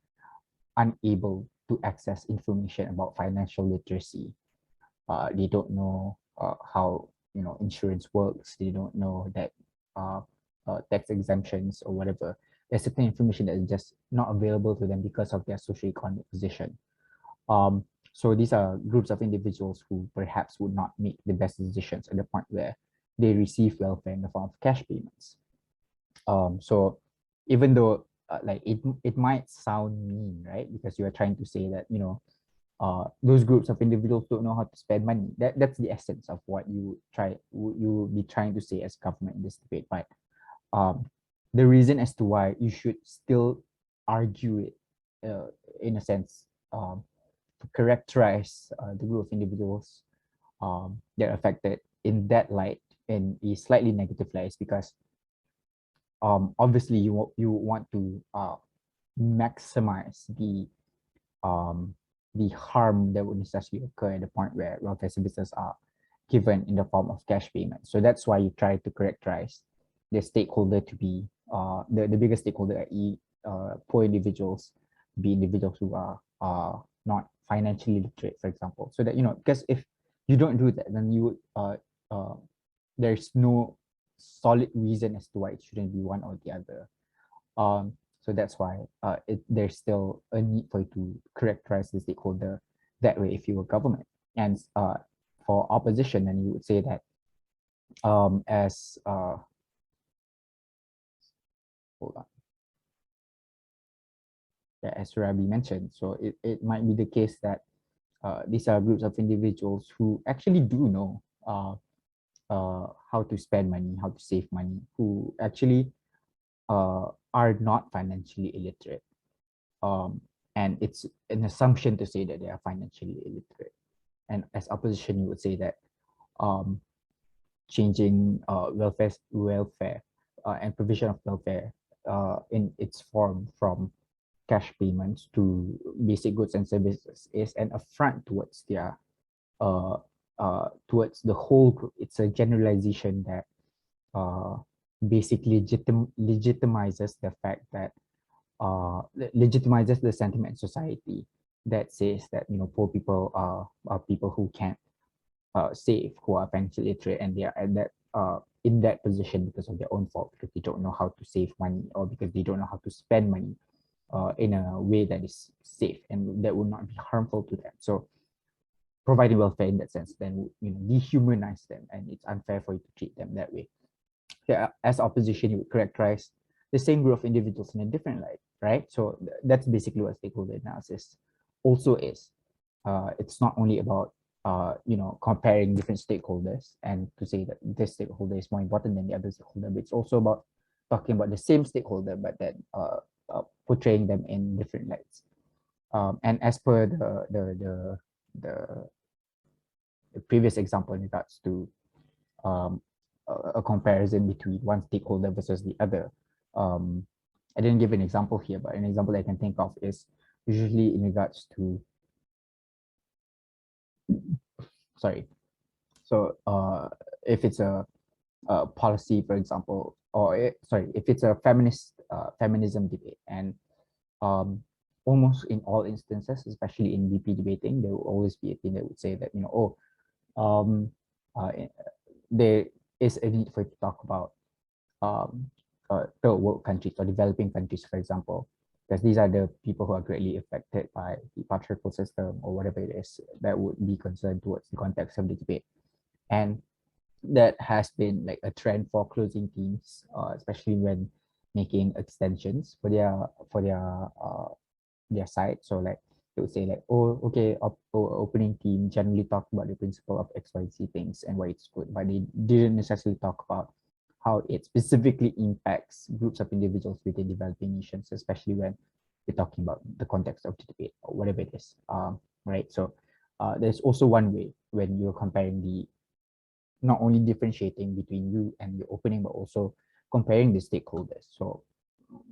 unable to access information about financial literacy. They don't know how insurance works. They don't know that uh, tax exemptions or whatever. There's certain information that is just not available to them because of their socioeconomic position. Um, so these are groups of individuals who perhaps would not make the best decisions at the point where they receive welfare in the form of cash payments. So even though like it might sound mean, right? Because you are trying to say that those groups of individuals don't know how to spend money. That's the essence of what you will be trying to say as government in this debate. But um, the reason as to why you should still argue it, in a sense, to characterize the group of individuals that are affected in that light, in a slightly negative light, is because obviously you want to maximize the harm that would necessarily occur at the point where welfare services are given in the form of cash payment. So that's why you try to characterize the stakeholder to be the biggest stakeholder, i.e., poor individuals, be individuals who are not financially literate, for example. So that because if you don't do that, then you would there's no solid reason as to why it shouldn't be one or the other. So that's why there's still a need for you to characterize the stakeholder that way if you were government. And for opposition, then you would say that as hold on. Yeah, as Rabi mentioned, so it might be the case that these are groups of individuals who actually do know how to spend money, how to save money, who actually are not financially illiterate. And it's an assumption to say that they are financially illiterate. And as opposition, you would say that changing welfare and provision of welfare in its form from cash payments to basic goods and services is an affront towards their towards the whole group. It's a generalization that basically legitimizes the fact that legitimizes the sentiment in society that says that poor people are people who can't save, who are financially literate, and they are at that in that position because of their own fault, because they don't know how to save money or because they don't know how to spend money in a way that is safe and that will not be harmful to them. So providing welfare in that sense then dehumanize them, and it's unfair for you to treat them that way. Yeah, as opposition, you would characterize the same group of individuals in a different light, right? So that's basically what stakeholder analysis also is. It's not only about comparing different stakeholders and to say that this stakeholder is more important than the other stakeholder, but it's also about talking about the same stakeholder, but then portraying them in different lights. And as per the previous example in regards to a comparison between one stakeholder versus the other, I didn't give an example here, but an example I can think of is usually in regards to, sorry. So if it's a policy, for example, or if it's a feminism debate, and almost in all instances, especially in VP debating, there will always be a thing that would say that um, uh, there is a need for you to talk about third world countries or developing countries, for example, because these are the people who are greatly affected by the patriarchal system or whatever it is that would be concerned towards the context of the debate. And that has been like a trend for closing teams, especially when making extensions for their side. So like they would say like, oh, okay, opening team generally talk about the principle of XYZ things and why it's good, but they didn't necessarily talk about how it specifically impacts groups of individuals within developing nations, especially when we're talking about the context of the debate or whatever it is, right? So there's also one way when you're comparing the, not only differentiating between you and your opening, but also comparing the stakeholders. So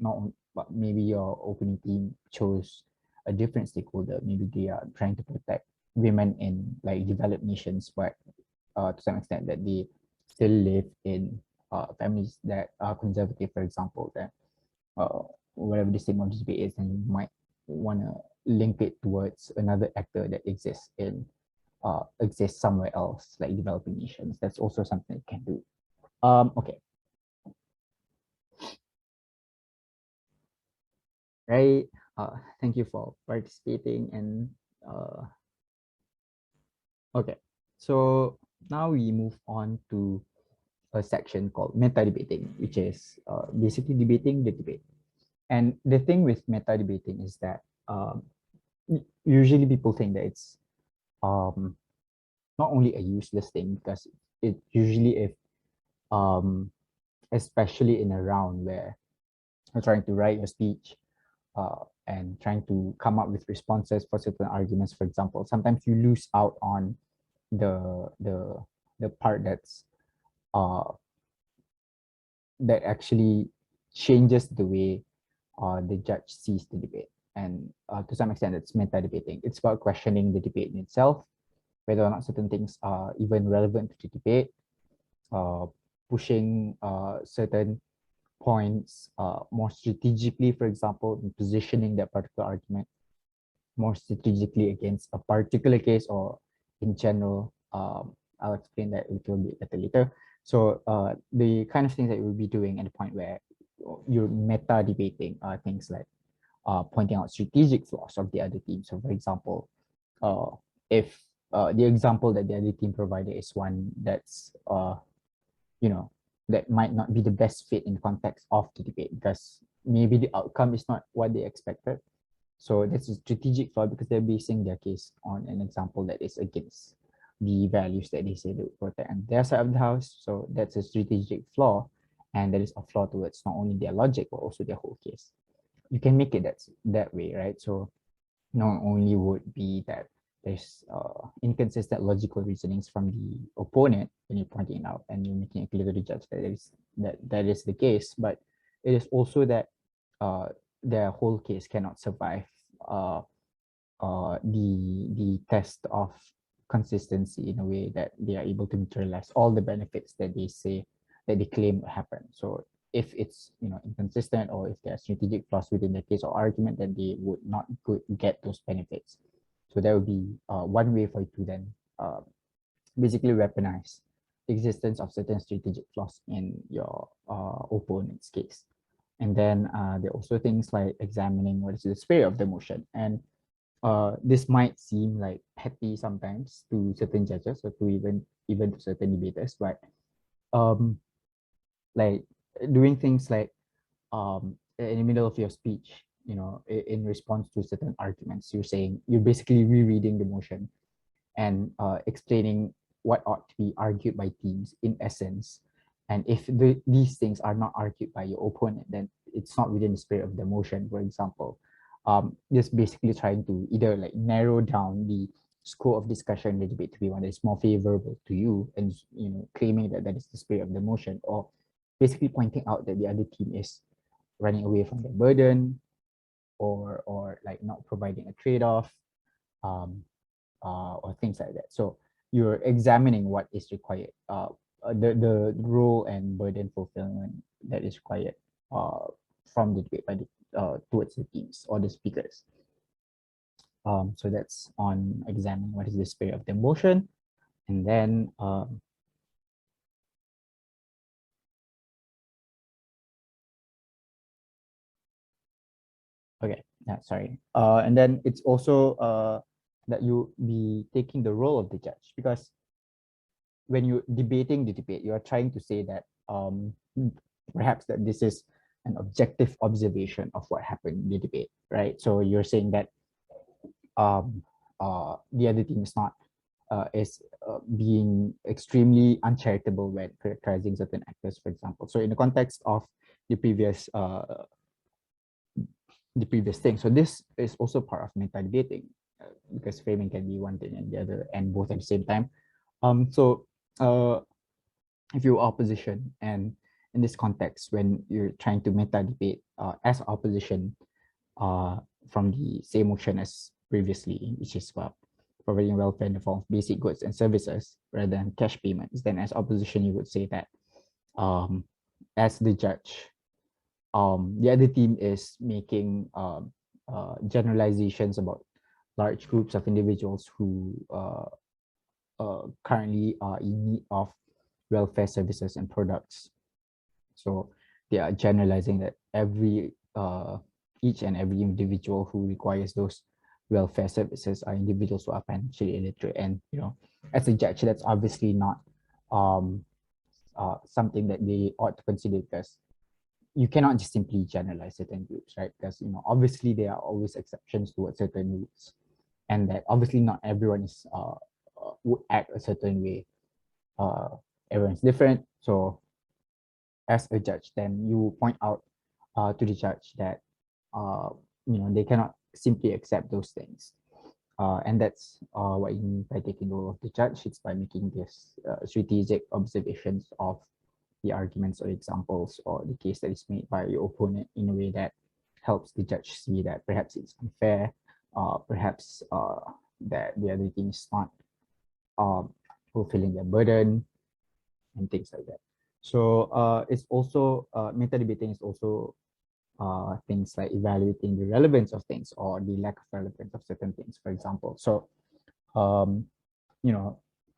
not but maybe your opening team chose a different stakeholder. Maybe they are trying to protect women in like developed nations, but to some extent that they still live in families that are conservative, for example, that whatever the same of this debate is, then you might want to link it towards another actor that exists somewhere else, like developing nations. That's also something it can do. Okay. Right. Thank you for participating. And okay, so now we move on to a section called meta debating, which is basically debating the debate. And the thing with meta debating is that usually people think that it's not only a useless thing, because it usually, if especially in a round where you're trying to write your speech and trying to come up with responses for certain arguments, for example, sometimes you lose out on the part that actually changes the way the judge sees the debate. And to some extent, it's meta debating. It's about questioning the debate in itself, whether or not certain things are even relevant to the debate, pushing certain points more strategically, for example, in positioning that particular argument more strategically against a particular case or in general. I'll explain that a little bit later. So the kind of things that we'll be doing at the point where you're meta debating things like pointing out strategic flaws of the other team. So, for example, if the example that the other team provided is one that's you know, that might not be the best fit in context of the debate because maybe the outcome is not what they expected. So that's a strategic flaw because they're basing their case on an example that is against the values that they say they would protect on their side of the house. So that's a strategic flaw, and that is a flaw towards not only their logic but also their whole case. You can make it that way, right? So not only would be that there's inconsistent logical reasonings from the opponent when you're pointing it out and you're making it clear to the judge that is the case, but it is also that uh, their whole case cannot survive uh, the test of consistency in a way that they are able to materialize all the benefits that they say that they claim happen. So if it's inconsistent or if there are strategic flaws within the case or argument, then they would not get those benefits. So that would be one way for you to then basically weaponize the existence of certain strategic flaws in your opponent's case. And then there are also things like examining what is the spirit of the motion. And this might seem like petty sometimes to certain judges or to even to certain debaters, but like doing things like in the middle of your speech, in response to certain arguments, you're basically rereading the motion and explaining what ought to be argued by teams in essence. And if these things are not argued by your opponent, then it's not within the spirit of the motion, for example. Just basically trying to either like narrow down the scope of discussion in the debate to be one that is more favorable to you and claiming that that is the spirit of the motion, or basically pointing out that the other team is running away from the burden or like not providing a trade-off or things like that. So you're examining what is required, the role and burden fulfillment that is required from the debate by towards the teams or the speakers. So that's on examining what is the spirit of the motion, and then okay, yeah, sorry. And then it's also that you be taking the role of the judge, because when you're debating the debate, you are trying to say that perhaps that this is an objective observation of what happened in the debate, right? So you're saying that the other team is not being extremely uncharitable when characterizing certain actors, for example. So in the context of the previous thing, so this is also part of meta debating because framing can be one thing and the other and both at the same time. So if you're opposition, and in this context, when you're trying to meta debate as opposition from the same motion as previously, which is providing welfare in the form of basic goods and services rather than cash payments, then as opposition, you would say that as the judge, the other team is making generalizations about large groups of individuals who currently are in need of welfare services and products. So they are generalizing that each and every individual who requires those welfare services are individuals who are financially illiterate. And as a judge, that's obviously not something that they ought to consider, because you cannot just simply generalize certain groups, right? Because obviously there are always exceptions towards certain rules, and that obviously not everyone is would act a certain way. Everyone's different. So as a judge, then you point out to the judge that they cannot simply accept those things. And that's what you mean by taking the role of the judge. It's by making this strategic observations of the arguments or examples or the case that is made by your opponent in a way that helps the judge see that perhaps it's unfair, perhaps that the other team is not fulfilling their burden and things like that. So it's also meta debating is also things like evaluating the relevance of things or the lack of relevance of certain things, for example. So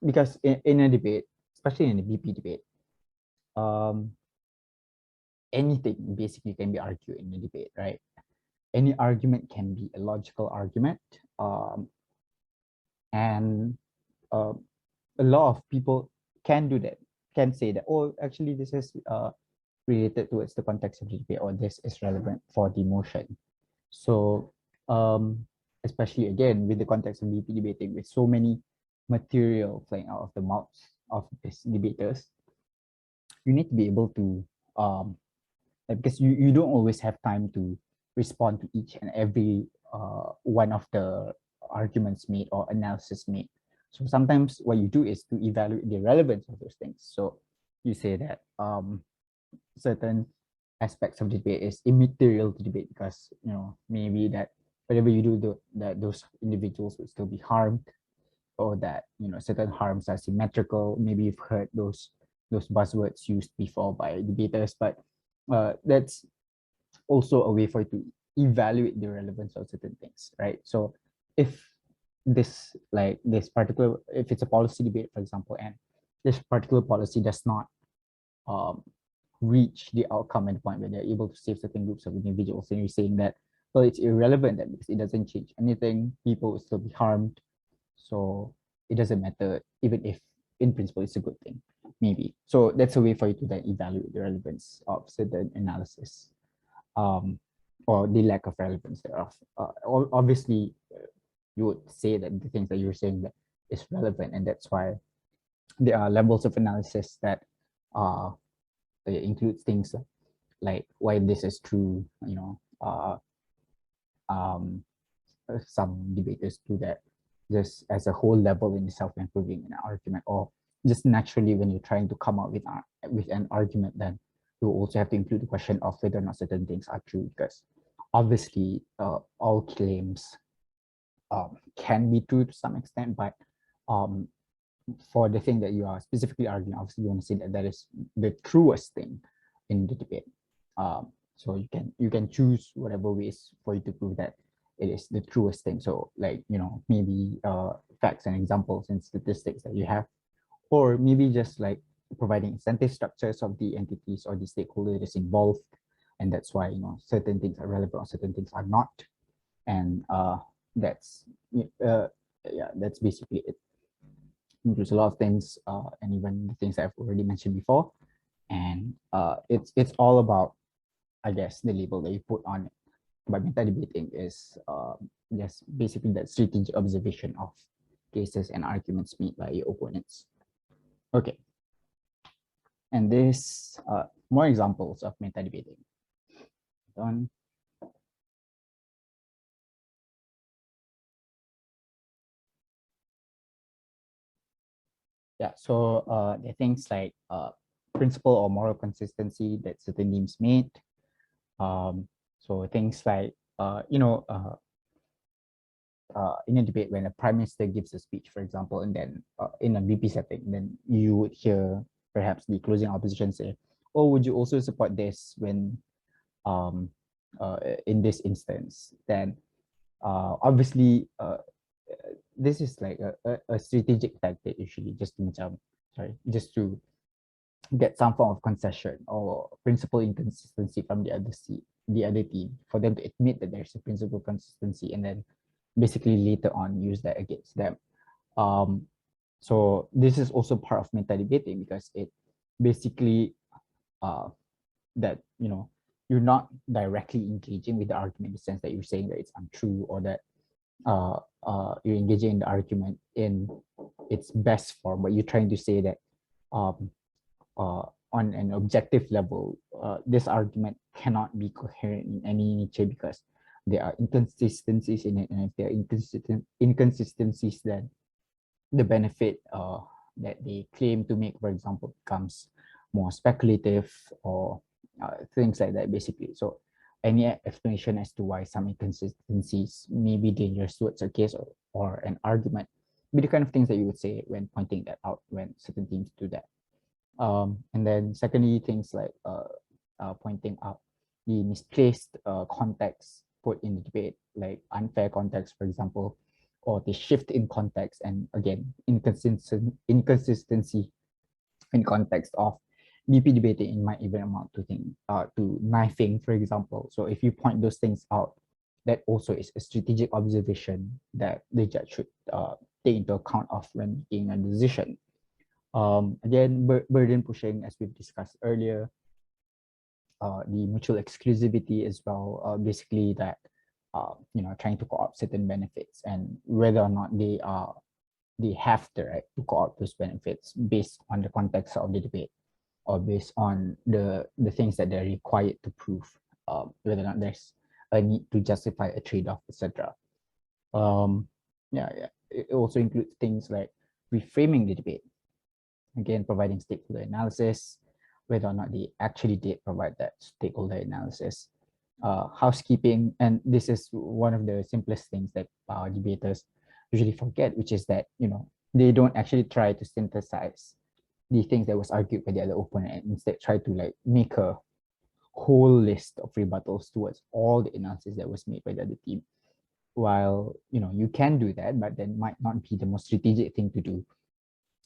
because in a debate, especially in a BP debate, anything basically can be argued in a debate, right? Any argument can be a logical argument, and a lot of people can do that, can say that, oh, actually, this is related towards the context of the debate, or this is relevant for the motion. So, especially again with the context of debating, with so many material flying out of the mouths of these debaters, you need to be able to, because you don't always have time to respond to each and every one of the arguments made or analysis made. So sometimes what you do is to evaluate the relevance of those things. So you say that certain aspects of debate is immaterial to debate because maybe that whatever you do, that those individuals will still be harmed, or that certain harms are symmetrical. Maybe you've heard those buzzwords used before by debaters, but that's also a way for you to evaluate the relevance of certain things, right? So if if it's a policy debate, for example, and this particular policy does not reach the outcome and point where they're able to save certain groups of individuals, and you're saying that, well, it's irrelevant then because it doesn't change anything, people will still be harmed, so it doesn't matter, even if in principle it's a good thing, maybe. So that's a way for you to then evaluate the relevance of certain analysis, or the lack of relevance thereof. Obviously, you would say that the things that you're saying that is relevant, and that's why there are levels of analysis that includes things like why this is true. Some debaters do that just as a whole level in self-improving an argument, or just naturally when you're trying to come up with an argument, then you also have to include the question of whether or not certain things are true, because obviously all claims can be true to some extent, but for the thing that you are specifically arguing, obviously you want to say that that is the truest thing in the debate. So you can choose whatever ways for you to prove that it is the truest thing. So maybe facts and examples and statistics that you have, or maybe just like providing incentive structures of the entities or the stakeholders involved, and that's why certain things are relevant or certain things are not, and that's that's basically it. Includes a lot of things, and even the things I've already mentioned before, and it's all about, I guess, the label that you put on it. But meta debating is just basically that strategic observation of cases and arguments made by your opponents. Okay, and this more examples of meta debating. Done. Yeah, so there are things like principle or moral consistency that certain teams made. So things like in a debate, when a prime minister gives a speech, for example, and then in a VP setting, then you would hear perhaps the closing opposition say, "Oh, would you also support this when in this instance?" Then obviously this is like a strategic tactic usually, just to get some form of concession or principal inconsistency from the other team, for them to admit that there's a principal consistency, and then basically later on use that against them. So this is also part of meta debating, because it basically that you're not directly engaging with the argument in the sense that you're saying that it's untrue, or that you're engaging in the argument in its best form, but you're trying to say that on an objective level, this argument cannot be coherent in any nature because there are inconsistencies in it, and if there are inconsistencies, then the benefit that they claim to make, for example, becomes more speculative, or things like that, basically. So any explanation as to why some inconsistencies may be dangerous towards a case or an argument be the kind of things that you would say when pointing that out when certain teams do that. And then secondly, things like pointing out the misplaced context put in the debate, like unfair context, for example, or the shift in context, and again, inconsistency in context of BP debating, it might even amount to knifing, for example. So if you point those things out, that also is a strategic observation that the judge should take into account of when making a decision. Again, burden pushing, as we've discussed earlier, the mutual exclusivity as well, basically that, trying to co-opt certain benefits and whether or not they have the right to co-opt those benefits based on the context of the debate or based on the things that they're required to prove, whether or not there's a need to justify a trade-off, etc. Yeah. It also includes things like reframing the debate, again, providing stakeholder analysis, whether or not they actually did provide that stakeholder analysis. Housekeeping, and this is one of the simplest things that debaters usually forget, which is that, they don't actually try to synthesize the things that was argued by the other opponent and instead try to like make a whole list of rebuttals towards all the analysis that was made by the other team. While, you can do that, but then might not be the most strategic thing to do,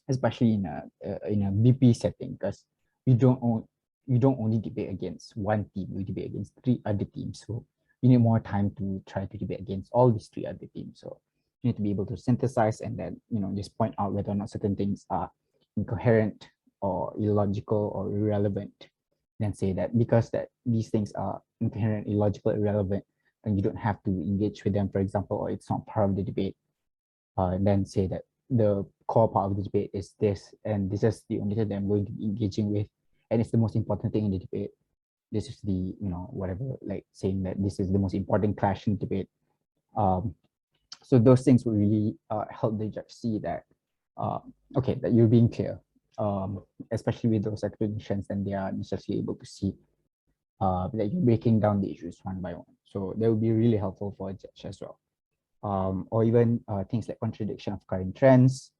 especially in a BP setting, because you don't only debate against one team, you debate against 3 other teams. So you need more time to try to debate against all these 3 other teams. So you need to be able to synthesize and then, just point out whether or not certain things are incoherent or illogical or irrelevant. Then say that because that these things are incoherent, illogical, irrelevant, and you don't have to engage with them, for example, or it's not part of the debate. And then say that the core part of the debate is this, and this is the only thing that I'm going to be engaging with, and it's the most important thing in the debate. This is the, whatever, like saying that this is the most important clash in the debate. So those things will really help the judge see that, okay, that you're being clear, especially with those explanations, and they are necessarily able to see that you're breaking down the issues one by one. So that would be really helpful for a judge as well. Or even things like contradiction of current trends.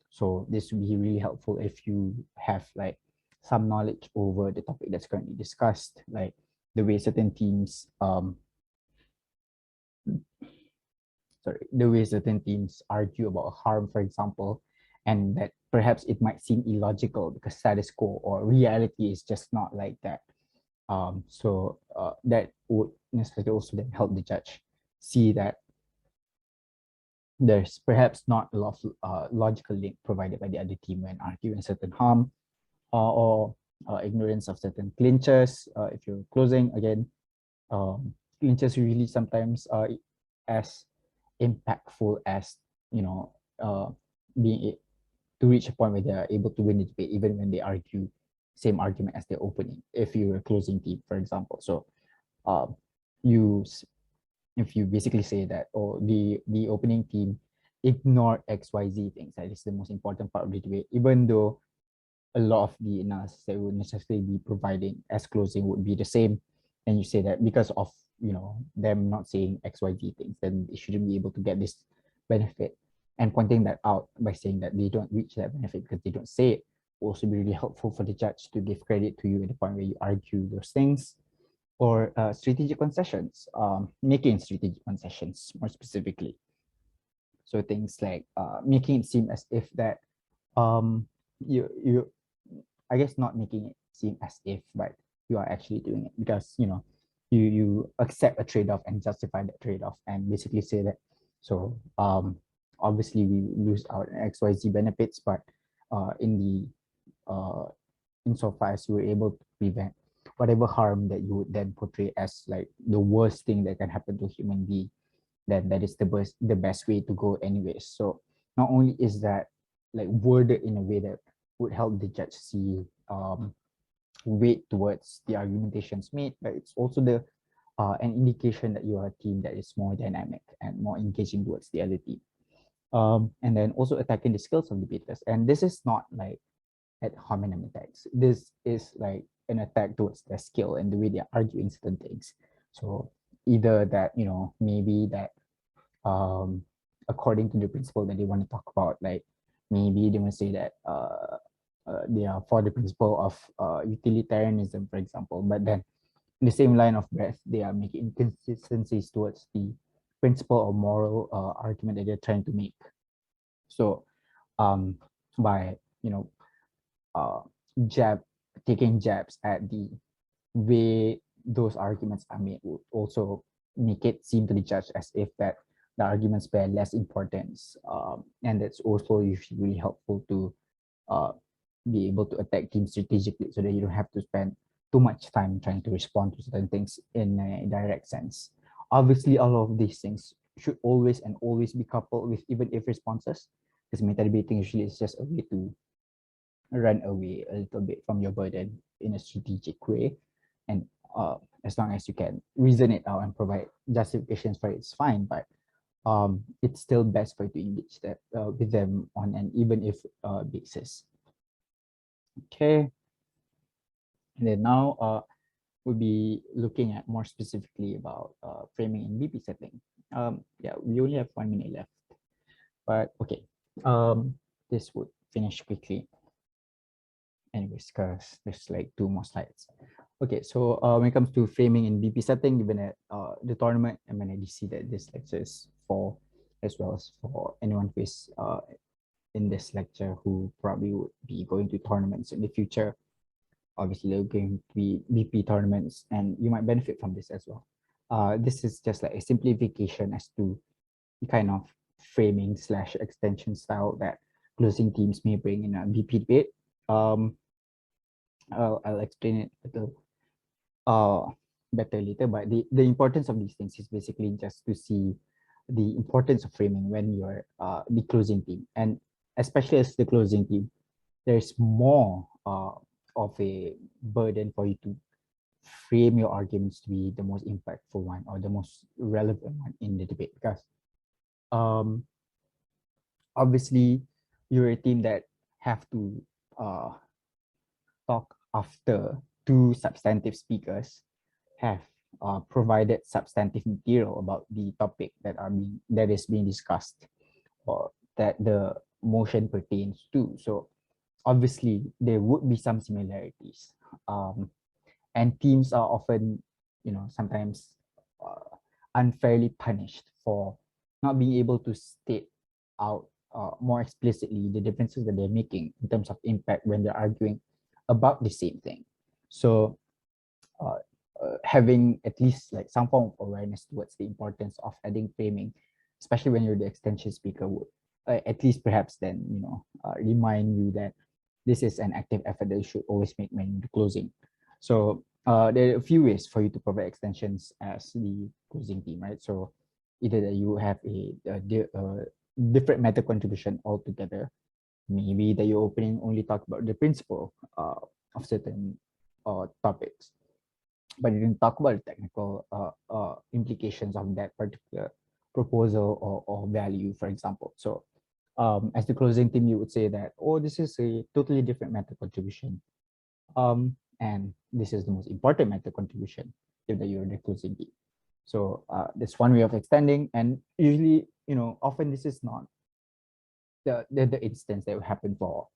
So this would be really helpful if you have like some knowledge over the topic that's currently discussed, like the way certain teams, argue about harm, for example, and that perhaps it might seem illogical because status quo or reality is just not like that. So that would necessarily also then help the judge see that there's perhaps not a lot of logical link provided by the other team when arguing certain harm, or ignorance of certain clinches. If you're closing, again, clinches really sometimes are as impactful as, being to reach a point where they are able to win the debate even when they argue same argument as their opening, if you're a closing team, for example. So you if you basically say that, oh, the opening team ignored XYZ things, that is the most important part of the debate, even though a lot of the analysis that would necessarily be providing as closing would be the same, and you say that because of, them not saying XYZ things, then they shouldn't be able to get this benefit, and pointing that out by saying that they don't reach that benefit because they don't say it will also be really helpful for the judge to give credit to you at the point where you argue those things. Or strategic concessions, making strategic concessions more specifically. So things like making it seem as if that you I guess not making it seem as if, but you are actually doing it because you accept a trade-off and justify that trade-off and basically say that, so obviously we lose out on XYZ benefits, but in the insofar as you were able to prevent whatever harm that you would then portray as like the worst thing that can happen to a human being, then that is the best way to go anyways. So not only is that like worded in a way that would help the judge see weight towards the argumentations made, but it's also an indication that you are a team that is more dynamic and more engaging towards the other team. And then also attacking the skills of debaters. And this is not like ad hominem attacks. This is like an attack towards their skill and the way they're arguing certain things. So either that, maybe that according to the principle that they want to talk about, like maybe they want to say that they are for the principle of utilitarianism, for example, but then in the same line of breath, they are making inconsistencies towards the principle or moral argument that they're trying to make. So by, jab taking jabs at the way those arguments are made would also make it seem to the judge as if that the arguments bear less importance. And that's also usually really helpful to uh, be able to attack teams strategically so that you don't have to spend too much time trying to respond to certain things in a direct sense. Obviously, all of these things should always be coupled with even if responses, because meta debating usually is just a way to run away a little bit from your burden in a strategic way. And as long as you can reason it out and provide justifications for it, it's fine. But it's still best for you to engage that with them on an even if basis. Okay. And then now we'll be looking at more specifically about framing in BP setting. Yeah, we only have 1 minute left, but okay. This would finish quickly. Anyways, because there's like 2 more slides. Okay, so when it comes to framing in BP setting, given that the tournament, I mean, I see that this lecture is for, as well as for anyone who is in this lecture who probably would be going to tournaments in the future. Obviously, there are going to be BP tournaments, and you might benefit from this as well. This is just like a simplification as to the kind of framing / extension style that closing teams may bring in a BP debate. I'll explain it a little better later, but the importance of these things is basically just to see the importance of framing when you're the closing team, and especially as the closing team, there's more of a burden for you to frame your arguments to be the most impactful one or the most relevant one in the debate, because obviously you're a team that have to talk after 2 substantive speakers have provided substantive material about the topic that is being discussed or that the motion pertains to. So obviously there would be some similarities, and teams are often, sometimes unfairly punished for not being able to state out more explicitly the differences that they're making in terms of impact when they're arguing about the same thing. So having at least like some form of awareness towards the importance of adding framing, especially when you're the extension speaker, would at least perhaps then remind you that this is an active effort that you should always make when you're closing. So there are a few ways for you to provide extensions as the closing team, right? So either that you have a different meta contribution altogether, maybe that your opening only talk about the principle of certain topics, but you didn't talk about the technical implications of that particular proposal or value, for example. So as the closing team, you would say that, oh, this is a totally different meta contribution. And this is the most important meta contribution if that you're the closing team. So that's one way of extending. And usually, often this is not the instance that will happen for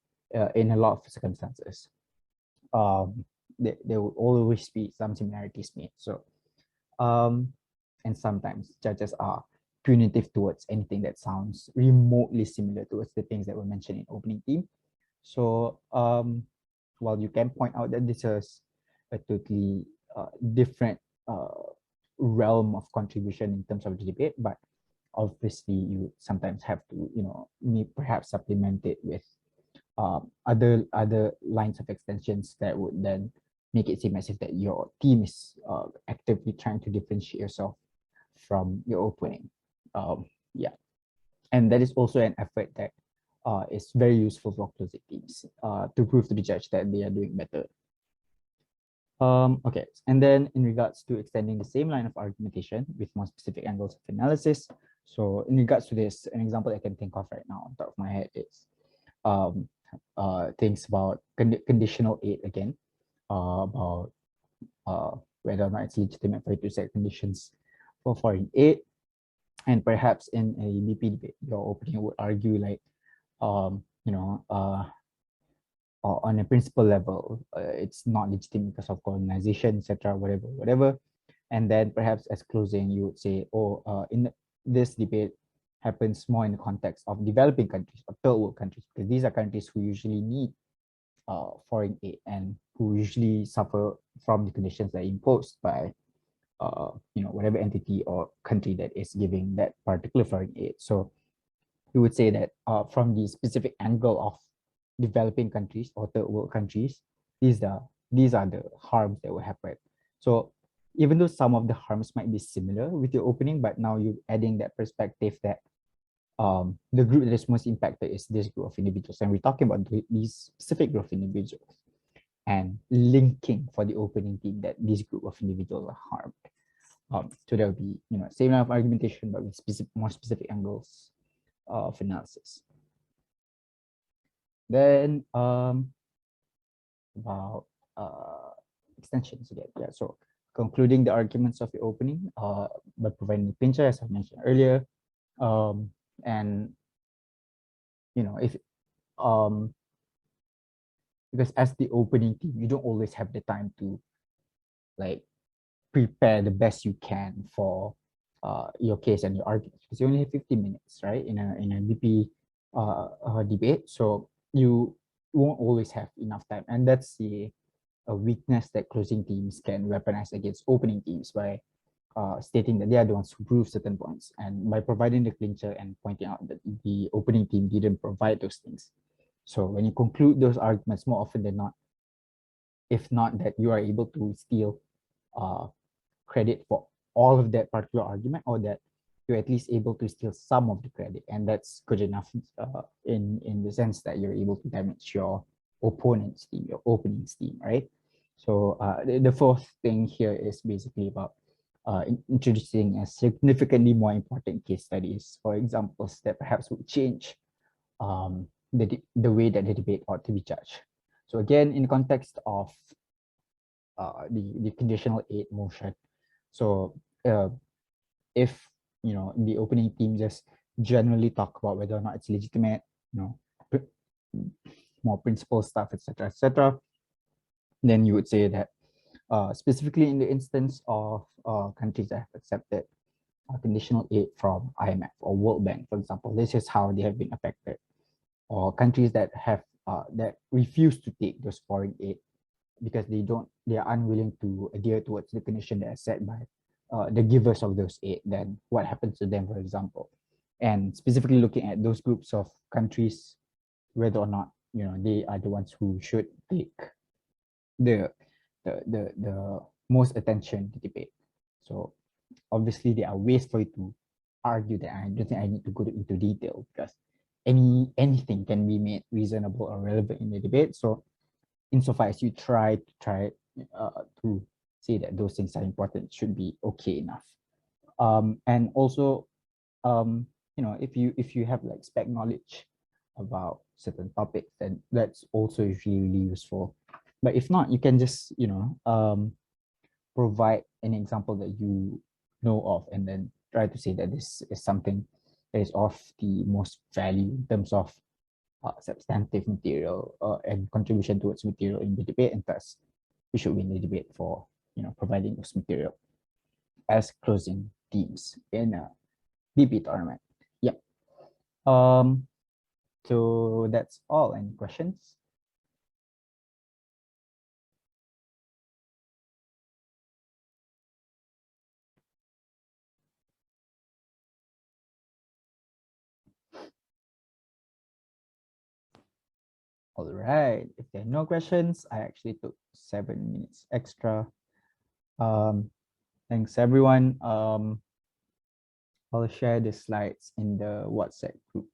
in a lot of circumstances. There will always be some similarities made. So, and sometimes judges are punitive towards anything that sounds remotely similar towards the things that were mentioned in opening team. So, while you can point out that this is a totally different realm of contribution in terms of the debate, but obviously you sometimes have to, perhaps supplement it with other lines of extensions that would then make it seem as if that your team is actively trying to differentiate yourself from your opening. Yeah, and that is also an effort that is very useful for closing teams to prove to the judge that they are doing better. Okay, and then in regards to extending the same line of argumentation with more specific angles of analysis. So in regards to this, an example I can think of right now on top of my head is things about conditional aid again, about whether or not it's legitimate for you to set conditions for foreign aid. And perhaps in a BP debate, your opening would argue like, on a principle level, it's not legitimate because of colonization, etc., whatever. And then perhaps as closing, you would say, this debate happens more in the context of developing countries or third world countries, because these are countries who usually need foreign aid and who usually suffer from the conditions that are imposed by whatever entity or country that is giving that particular foreign aid. So we would say that from the specific angle of developing countries or third world countries, these are the harms that will happen. So even though some of the harms might be similar with your opening, but now you're adding that perspective that the group that is most impacted is this group of individuals, and we're talking about these specific group of individuals, and linking for the opening theme that this group of individuals are harmed. So there will be, same line of argumentation, but with more specific angles of analysis. Then about extensions again. Yeah, so concluding the arguments of the opening by providing the pincher, as I mentioned earlier, and if because as the opening team, you don't always have the time to like prepare the best you can for your case and your arguments, because you only have 15 minutes, right, in a BP debate. So you won't always have enough time, and that's a weakness that closing teams can weaponize against opening teams by stating that they are the ones who prove certain points, and by providing the clincher and pointing out that the opening team didn't provide those things. So when you conclude those arguments, more often than not, if not that you are able to steal credit for all of that particular argument, or that you're at least able to steal some of the credit, and that's good enough in the sense that you're able to damage your opponent's team, your opening's team, right? So the fourth thing here is basically about introducing a significantly more important case studies or examples that perhaps would change the way that the debate ought to be judged. So again, in the context of the conditional aid motion, so if the opening team just generally talk about whether or not it's legitimate, more principle stuff, etc., then you would say that specifically in the instance of countries that have accepted conditional aid from IMF or World Bank, for example, this is how they have been affected. Or countries that have that refuse to take those foreign aid because they are unwilling to adhere towards the condition that is set by the givers of those aid, then what happens to them, for example? And specifically looking at those groups of countries, whether or not they are the ones who should take the most attention to debate. So obviously there are ways for you to argue that. I don't think I need to go into detail, because anything can be made reasonable or relevant in the debate. So insofar as you try to say that those things are important, it should be okay enough. And also, if you have like spec knowledge about certain topics, then that's also usually really useful. But if not, you can just provide an example that you know of, and then try to say that this is something that is of the most value in terms of substantive material and contribution towards material in the debate, and thus we should win the debate for providing this material as closing themes in a BP tournament. Yep. So that's all. Any questions? All right, if there are no questions, I actually took 7 minutes extra. Thanks everyone. I'll share the slides in the WhatsApp group.